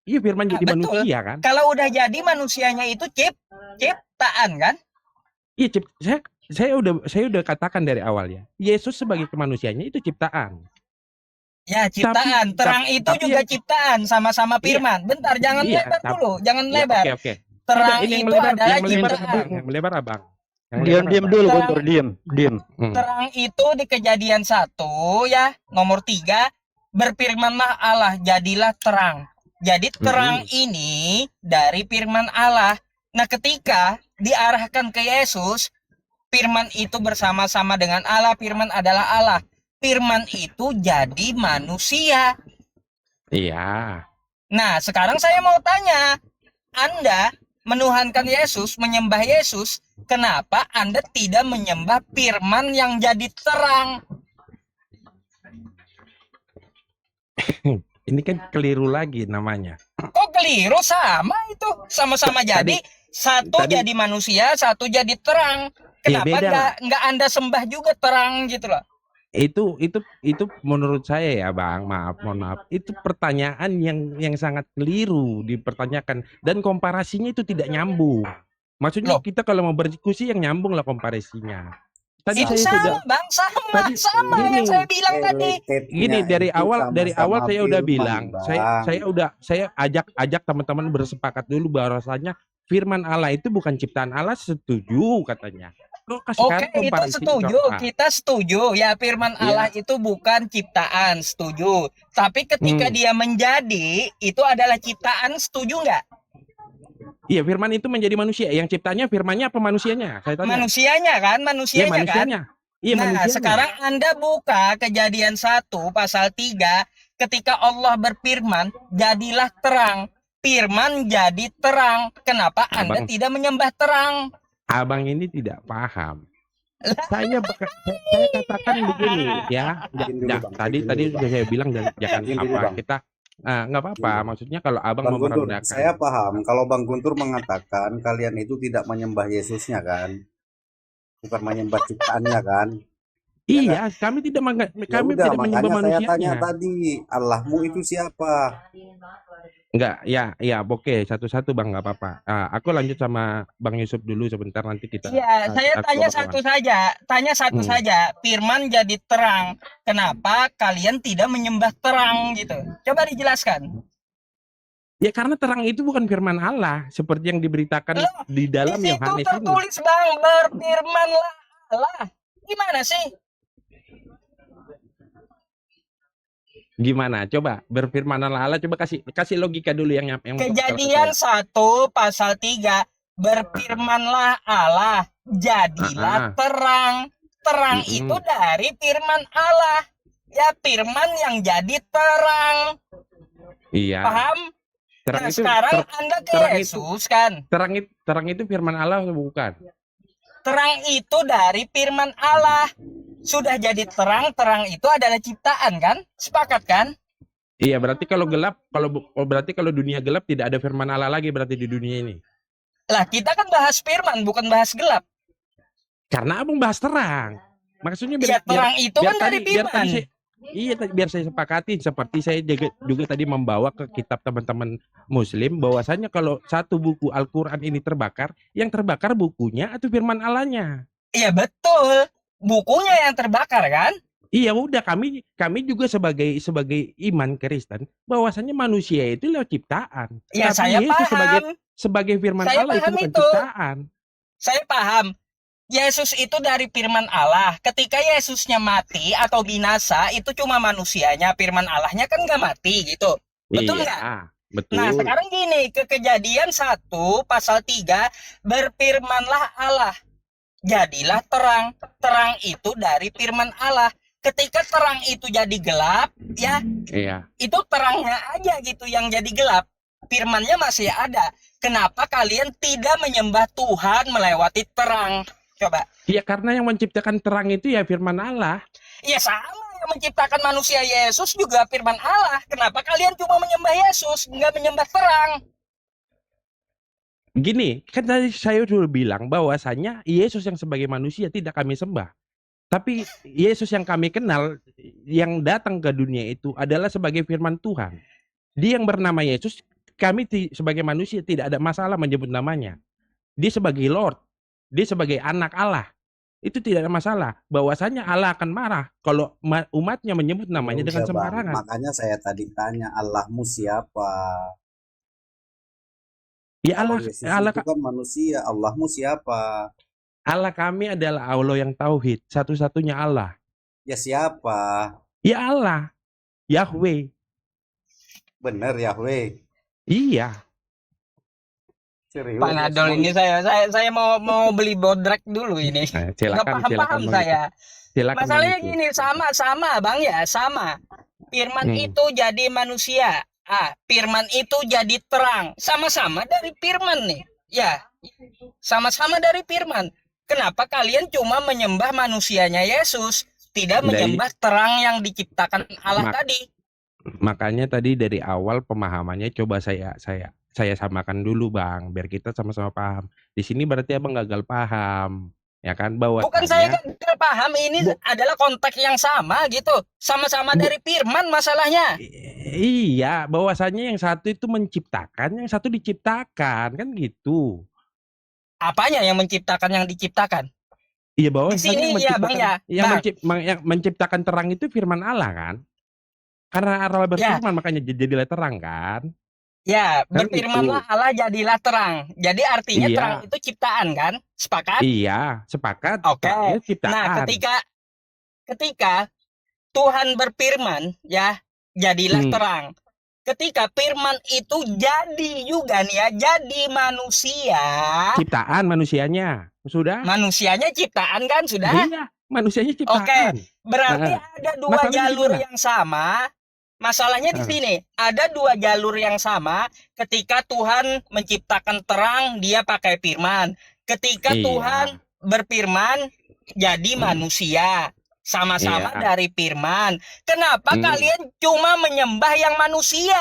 Speaker 6: Iya, firman jadi
Speaker 1: betul.
Speaker 6: manusia kan?
Speaker 1: Kalau udah jadi manusianya itu ciptaan kan?
Speaker 6: Iya, saya udah katakan dari awal ya. Yesus sebagai kemanusiaannya itu ciptaan.
Speaker 1: Ya, ciptaan. Terang itu juga ciptaan, sama-sama firman. Bentar, jangan lebar dulu, jangan lebar.
Speaker 6: Oke.
Speaker 1: Terang
Speaker 6: Ini
Speaker 1: itu adalah ciptaan.
Speaker 6: yang melebar Abang.
Speaker 10: Diam dulu, Guntur, diam.
Speaker 1: Terang itu di Kejadian 1 ya, nomor 3, berfirmanlah Allah, jadilah terang. Jadi terang ini dari firman Allah. Nah, ketika diarahkan ke Yesus, firman itu bersama-sama dengan Allah, firman adalah Allah. Firman itu jadi manusia.
Speaker 6: Iya.
Speaker 1: Nah, sekarang saya mau tanya, Anda menuhankan Yesus, menyembah Yesus, kenapa Anda tidak menyembah firman yang jadi terang?
Speaker 6: Ini kan keliru lagi namanya.
Speaker 1: Kok keliru? Sama itu, sama-sama jadi. Satu
Speaker 6: tadi-
Speaker 1: jadi manusia, satu jadi terang.
Speaker 6: Ya,
Speaker 1: Kenapa
Speaker 6: beda lah.
Speaker 1: nggak Anda sembah juga terang gitu loh?
Speaker 6: Itu menurut saya ya Bang, mohon maaf. Itu pertanyaan yang sangat keliru dipertanyakan dan komparasinya itu tidak nyambung. Maksudnya
Speaker 1: Loh.
Speaker 6: kita kalau mau berdiskusi yang nyambung lah komparasinya. Tadi
Speaker 1: Itu
Speaker 6: saya sudah
Speaker 1: sama, Bang, sama
Speaker 6: gini,
Speaker 1: yang saya bilang tadi.
Speaker 6: gini dari awal saya udah bilang, saya ajak teman-teman bersepakat dulu bahwasanya firman Allah itu bukan ciptaan Allah, setuju katanya.
Speaker 1: Oke, itu setuju. Kita setuju ya, firman Allah itu bukan ciptaan, setuju. Tapi ketika dia menjadi, itu adalah ciptaan, setuju nggak?
Speaker 6: Iya, firman itu menjadi manusia. Yang ciptanya firmannya apa manusianya? Saya tanya.
Speaker 1: Manusianya kan? Manusianya kan?
Speaker 6: Iya,
Speaker 1: Nah,
Speaker 6: manusianya.
Speaker 1: sekarang Anda buka Kejadian 1 pasal 3, ketika Allah berfirman, jadilah terang. Firman jadi terang. Kenapa Anda tidak menyembah terang?
Speaker 6: Abang ini tidak paham. Saya katakan begini ya. Tadi sudah saya bilang jangan kita nggak apa-apa. Maksudnya kalau abang
Speaker 9: Bang
Speaker 6: mau
Speaker 9: Guntur,
Speaker 6: merendahkan.
Speaker 9: saya paham kalau Bang Guntur mengatakan kalian itu tidak menyembah Yesusnya kan, bukan menyembah ciptaannya kan.
Speaker 6: Iya, kami tidak tidak menyembah
Speaker 9: makanya saya tanya
Speaker 6: manusianya.
Speaker 9: tadi, Allahmu itu siapa?
Speaker 6: Enggak, ya, oke, satu-satu Bang, nggak apa-apa. Aku lanjut sama Bang Yusuf dulu sebentar, nanti kita.
Speaker 1: Iya, saya
Speaker 6: aku
Speaker 1: tanya
Speaker 6: bakalan.
Speaker 1: satu saja. Tanya satu saja. Firman jadi terang. Kenapa kalian tidak menyembah terang gitu? Coba dijelaskan.
Speaker 6: Ya karena terang itu bukan firman Allah, seperti yang diberitakan di dalam
Speaker 1: Di situ
Speaker 6: Yohanes ini.
Speaker 1: tertulis Bang, berfirmanlah Allah. Gimana sih?
Speaker 6: Gimana? Coba berfirmanlah Allah, coba kasih logika dulu yang
Speaker 1: Kejadian 1 pasal 3. Berfirmanlah Allah, jadilah terang. Terang itu dari firman Allah. Ya, firman yang jadi terang.
Speaker 6: Iya.
Speaker 1: Paham?
Speaker 6: Terang
Speaker 1: Nah,
Speaker 6: itu,
Speaker 1: sekarang Anda ke Yesus kan?
Speaker 6: Terang itu firman Allah atau bukan?
Speaker 1: Terang itu dari firman Allah. Sudah jadi terang, terang itu adalah ciptaan kan? Sepakat kan?
Speaker 6: Iya, berarti kalau dunia gelap tidak ada firman Allah lagi berarti di dunia ini.
Speaker 1: Lah, kita kan bahas firman, bukan bahas gelap.
Speaker 6: Karena abang bahas terang. Maksudnya
Speaker 1: Ya, terang itu kan dari firman.
Speaker 6: Biar saya sepakati, seperti saya juga tadi membawa ke kitab teman-teman Muslim, bahwasanya kalau satu buku Al-Quran ini terbakar, yang terbakar bukunya atau firman Allahnya.
Speaker 1: Iya betul, bukunya yang terbakar kan?
Speaker 6: Iya udah, kami juga sebagai iman Kristen, bahwasanya manusia itu lewat ciptaan.
Speaker 1: Ya,
Speaker 6: tapi
Speaker 1: saya
Speaker 6: Yesus
Speaker 1: paham.
Speaker 6: sebagai firman
Speaker 1: Saya
Speaker 6: Allah itu
Speaker 1: paham
Speaker 6: bukan
Speaker 1: itu.
Speaker 6: ciptaan.
Speaker 1: Saya paham. Yesus itu dari firman Allah. Ketika Yesusnya mati atau binasa, itu cuma manusianya. Firman Allahnya kan nggak mati gitu. Betul nggak?
Speaker 6: Iya, betul.
Speaker 1: Nah, sekarang gini, ke Kejadian 1 pasal 3, berfirmanlah Allah, jadilah terang. Terang itu dari firman Allah. Ketika terang itu jadi gelap, ya,
Speaker 6: Iya.
Speaker 1: itu terangnya aja gitu yang jadi gelap. Firmannya masih ada. Kenapa kalian tidak menyembah Tuhan melewati terang? Coba.
Speaker 6: Iya, karena yang menciptakan terang itu ya firman Allah.
Speaker 1: Ya sama, yang menciptakan manusia Yesus juga firman Allah. Kenapa kalian cuma menyembah Yesus, nggak menyembah terang?
Speaker 6: Gini, kan tadi saya dulu bilang bahwasanya Yesus yang sebagai manusia tidak kami sembah. Tapi Yesus yang kami kenal, yang datang ke dunia itu adalah sebagai firman Tuhan. Dia yang bernama Yesus, kami sebagai manusia tidak ada masalah menyebut namanya. Dia sebagai Lord, dia sebagai anak Allah. Itu tidak ada masalah. Bahwasanya Allah akan marah kalau umatnya menyebut namanya dengan sembarangan.
Speaker 9: Makanya saya tadi tanya, Allahmu siapa?
Speaker 6: Ya Allah,
Speaker 9: Yesus
Speaker 6: Allah
Speaker 9: itu kan manusia, Allahmu siapa?
Speaker 6: Allah kami adalah Allah yang tauhid, satu-satunya Allah.
Speaker 9: Ya siapa?
Speaker 6: Ya Allah, Yahweh.
Speaker 9: Bener Yahweh.
Speaker 6: Iya.
Speaker 9: Serius.
Speaker 1: Panadol ini saya mau beli bodrek dulu ini.
Speaker 6: Nah,
Speaker 1: Nggak paham saya.
Speaker 6: Silakan,
Speaker 1: Masalahnya
Speaker 6: Bang.
Speaker 1: gini, sama Bang ya, sama. Firman itu jadi manusia. Firman itu jadi terang. Sama-sama dari firman nih. Ya, sama-sama dari firman. Kenapa kalian cuma menyembah manusianya Yesus, tidak menyembah terang yang diciptakan Allah tadi?
Speaker 6: Makanya tadi dari awal pemahamannya coba saya samakan dulu Bang, biar kita sama-sama paham. Di sini berarti Abang gagal paham, ya kan?
Speaker 1: Bukan saya gagal paham, ini adalah konteks yang sama gitu. Sama-sama dari firman masalahnya.
Speaker 6: Iya, bahwasanya yang satu itu menciptakan, yang satu diciptakan, kan gitu.
Speaker 1: Apanya yang menciptakan, yang diciptakan?
Speaker 6: Iya, bahwasanya
Speaker 1: di sini ya Bang ya.
Speaker 6: yang menciptakan terang itu firman Allah kan? Karena Allah berfirman makanya jadilah terang kan?
Speaker 1: Ya,
Speaker 6: Kan
Speaker 1: berfirmanlah
Speaker 6: itu.
Speaker 1: Allah jadilah terang. Jadi artinya
Speaker 6: Iya.
Speaker 1: terang itu ciptaan kan? Sepakat?
Speaker 6: Iya, sepakat.
Speaker 1: Oke.
Speaker 6: Terangnya ciptaan.
Speaker 1: Nah, ketika Tuhan berfirman, ya, jadilah terang. Ketika firman itu jadi juga nih ya, jadi manusia.
Speaker 6: Ciptaan manusianya. Sudah?
Speaker 1: Manusianya ciptaan kan sudah?
Speaker 6: Iya, manusianya ciptaan.
Speaker 1: Oke, berarti ada dua
Speaker 6: Masalahnya
Speaker 1: jalur
Speaker 6: gimana?
Speaker 1: yang sama. Masalahnya di sini, ada dua jalur yang sama. Ketika Tuhan menciptakan terang, dia pakai firman. Ketika
Speaker 6: Iya.
Speaker 1: Tuhan berfirman, jadi manusia, sama-sama
Speaker 6: Iya.
Speaker 1: dari firman. Kenapa
Speaker 6: Hmm.
Speaker 1: kalian cuma menyembah yang manusia,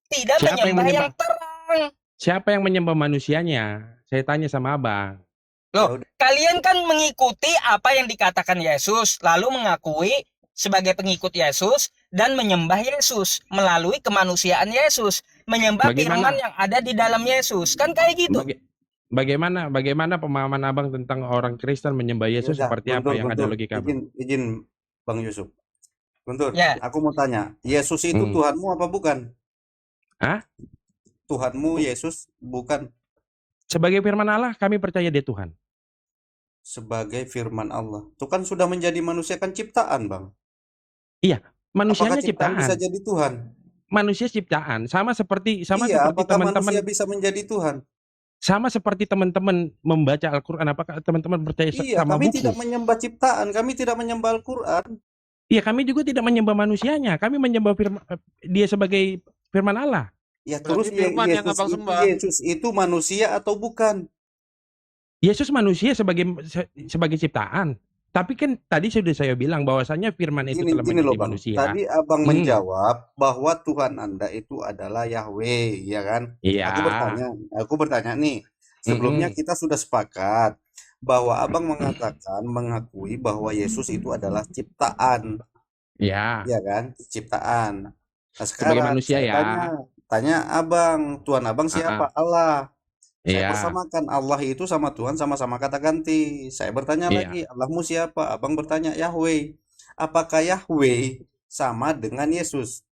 Speaker 1: tidak
Speaker 6: Siapa yang
Speaker 1: menyembah yang
Speaker 6: menyembah?
Speaker 1: terang?
Speaker 6: Siapa yang menyembah manusianya? Saya tanya sama abang.
Speaker 1: Loh, kalian kan mengikuti apa yang dikatakan Yesus, lalu mengakui sebagai pengikut Yesus dan menyembah Yesus melalui kemanusiaan Yesus, menyembah firman
Speaker 6: Bagaimana?
Speaker 1: yang ada di dalam Yesus. Kan kayak gitu.
Speaker 6: Bagaimana pemahaman abang tentang orang Kristen menyembah Yesus
Speaker 9: Yaudah,
Speaker 6: seperti apa yang ada logika abang?
Speaker 9: izin Bang Yusuf. Guntur,
Speaker 1: Ya.
Speaker 9: aku mau tanya, Yesus itu
Speaker 6: Hmm.
Speaker 9: Tuhanmu apa bukan?
Speaker 6: Hah?
Speaker 9: Tuhanmu Yesus bukan?
Speaker 6: Sebagai firman Allah, kami percaya dia Tuhan.
Speaker 9: Sebagai firman Allah. Itu kan sudah menjadi manusia, kan ciptaan, Bang.
Speaker 6: Iya, manusianya
Speaker 9: Apakah ciptaan bisa
Speaker 6: ciptaan.
Speaker 9: jadi Tuhan?
Speaker 6: Manusia ciptaan, sama seperti
Speaker 9: Iya, apakah
Speaker 6: teman-teman,
Speaker 9: manusia bisa menjadi Tuhan?
Speaker 6: sama seperti teman-teman membaca Al-Qur'an. Apakah teman-teman percaya
Speaker 9: Iya,
Speaker 6: sama
Speaker 9: kami
Speaker 6: buku?
Speaker 9: tidak menyembah ciptaan, kami tidak menyembah Al-Quran.
Speaker 6: Iya, kami juga tidak menyembah manusianya. Kami menyembah dia sebagai firman Allah.
Speaker 9: Ya
Speaker 3: Berarti
Speaker 9: terus
Speaker 3: firman yang abang sembah.
Speaker 9: Yesus itu manusia atau bukan?
Speaker 6: Yesus manusia sebagai ciptaan. Tapi kan tadi sudah saya bilang bahwasanya firman itu telah
Speaker 9: Gini loh
Speaker 6: menjadi
Speaker 9: Bang,
Speaker 6: manusia.
Speaker 9: tadi abang menjawab bahwa Tuhan Anda itu adalah Yahweh, ya kan?
Speaker 6: Iya.
Speaker 9: Aku bertanya nih, sebelumnya kita sudah sepakat bahwa abang mengakui bahwa Yesus itu adalah ciptaan,
Speaker 6: Iya.
Speaker 9: ya kan? Ciptaan. Nah,
Speaker 6: Sebagai
Speaker 9: sekarang
Speaker 6: manusia
Speaker 9: saya
Speaker 6: ya.
Speaker 9: tanya abang, Tuhan abang siapa? Allah. Saya
Speaker 6: Iya.
Speaker 9: persamakan Allah itu sama Tuhan sama-sama kata ganti. Saya bertanya
Speaker 6: Iya.
Speaker 9: lagi, Allahmu siapa? Abang bertanya Yahweh. Apakah Yahweh sama dengan Yesus?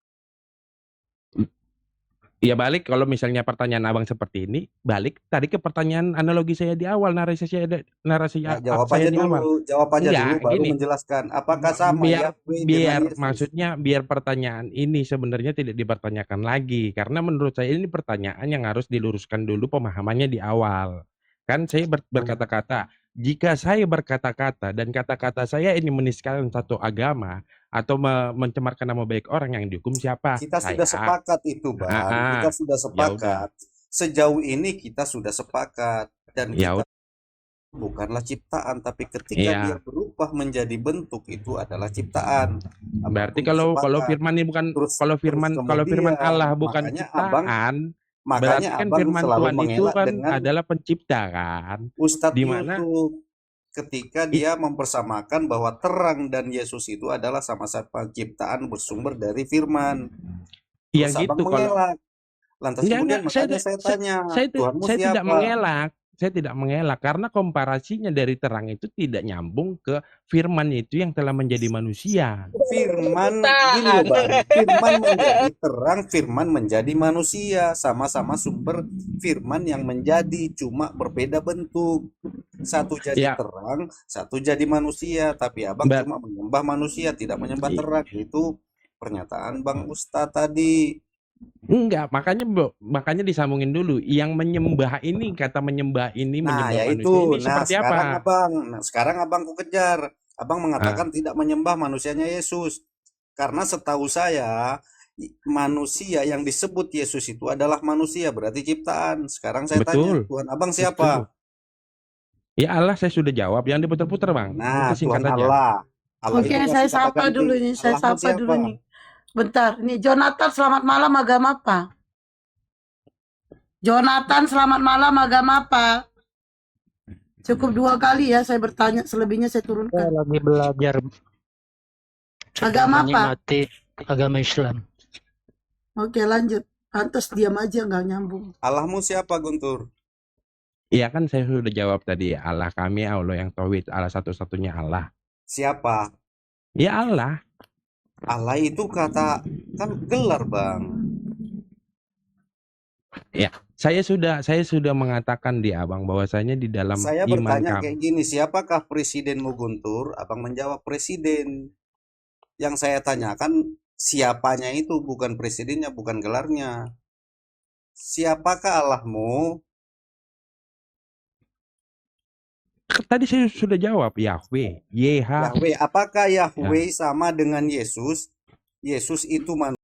Speaker 6: Ya balik kalau misalnya pertanyaan abang seperti ini, balik tadi ke pertanyaan analogi saya di awal, narasi saya
Speaker 9: Nah, jawab aja
Speaker 6: di awal.
Speaker 9: dulu, baru
Speaker 6: gini.
Speaker 9: menjelaskan apakah sama
Speaker 6: biar
Speaker 9: Yahweh dengan Yesus.
Speaker 6: maksudnya biar pertanyaan ini sebenarnya tidak dipertanyakan lagi, karena menurut saya ini pertanyaan yang harus diluruskan dulu pemahamannya di awal. Kan saya berkata-kata, jika saya berkata-kata dan kata-kata saya ini menistakan satu agama atau mencemarkan nama baik orang, yang dihukum siapa?
Speaker 9: Kita sudah sepakat itu, Bang. Kita sudah sepakat. Sejauh ini kita sudah sepakat, dan kita bukanlah ciptaan, tapi ketika dia berubah menjadi bentuk itu adalah ciptaan.
Speaker 6: Berarti kalau firman ini bukan kalau firman Allah bukan ciptaan, berarti kan firman Tuhan itu kan adalah pencipta kan.
Speaker 9: Ustadz
Speaker 6: Dimana
Speaker 9: Yusuf ketika dia mempersamakan bahwa terang dan Yesus itu adalah sama-sama ciptaan bersumber dari firman.
Speaker 6: Yang
Speaker 9: Terus
Speaker 6: gitu
Speaker 9: abang mengelak. Lantas kemudian makanya saya tanya, Tuhanmu
Speaker 6: saya
Speaker 9: siapa?
Speaker 6: tidak mengelak. Saya tidak mengelak karena komparasinya dari terang itu tidak nyambung ke firman itu yang telah menjadi manusia.
Speaker 9: Firman gini loh Bang, firman menjadi terang, firman menjadi manusia, sama-sama sumber firman yang menjadi, cuma berbeda bentuk. Satu jadi terang, satu jadi manusia, tapi abang cuma menyembah manusia, tidak menyembah terang. Itu pernyataan Bang Ustadz tadi.
Speaker 6: Enggak, makanya disambungin dulu. Yang menyembah ini, kata menyembah ini,
Speaker 9: Nah,
Speaker 6: menyembah
Speaker 9: ya
Speaker 6: manusia
Speaker 9: itu.
Speaker 6: ini seperti apa?
Speaker 9: Sekarang abang ku kejar. Abang mengatakan tidak menyembah manusianya Yesus. Karena setahu saya, manusia yang disebut Yesus itu adalah manusia, berarti ciptaan. Sekarang saya tanya, Tuhan abang siapa?
Speaker 6: Ya Allah, saya sudah jawab. Yang diputar-putar, Bang.
Speaker 9: Nah,
Speaker 6: Itu singkat
Speaker 9: Tuhan
Speaker 6: aja.
Speaker 9: Allah.
Speaker 4: Oke, saya sapa dulu nih. Saya sapa dulu nih. Bentar, nih Jonathan, selamat malam, agama apa? Jonathan, selamat malam, agama apa? Cukup 2 kali ya saya bertanya, selebihnya saya turunkan.
Speaker 10: Saya lagi belajar
Speaker 4: Agama apa?
Speaker 10: menikmati agama Islam.
Speaker 4: Oke, lanjut. Pantas diam aja, nggak nyambung.
Speaker 9: Allahmu siapa, Guntur?
Speaker 6: Iya kan saya sudah jawab tadi. Allah kami, Allah yang tauhid, Allah satu-satunya Allah.
Speaker 9: Siapa?
Speaker 6: Ya Allah.
Speaker 9: Allah itu kata kan gelar Bang.
Speaker 6: Ya, saya sudah mengatakan di abang bahwasanya di dalam
Speaker 9: Saya
Speaker 6: iman
Speaker 9: bertanya
Speaker 6: kami.
Speaker 9: kayak gini, siapakah presidenmu Guntur? Abang menjawab presiden. Yang saya tanyakan siapanya itu, bukan presidennya, bukan gelarnya. Siapakah Allahmu?
Speaker 6: Tadi saya sudah jawab, Yahweh, YH.
Speaker 9: Yahweh. Apakah Yahweh sama dengan Yesus? Yesus itu manusia.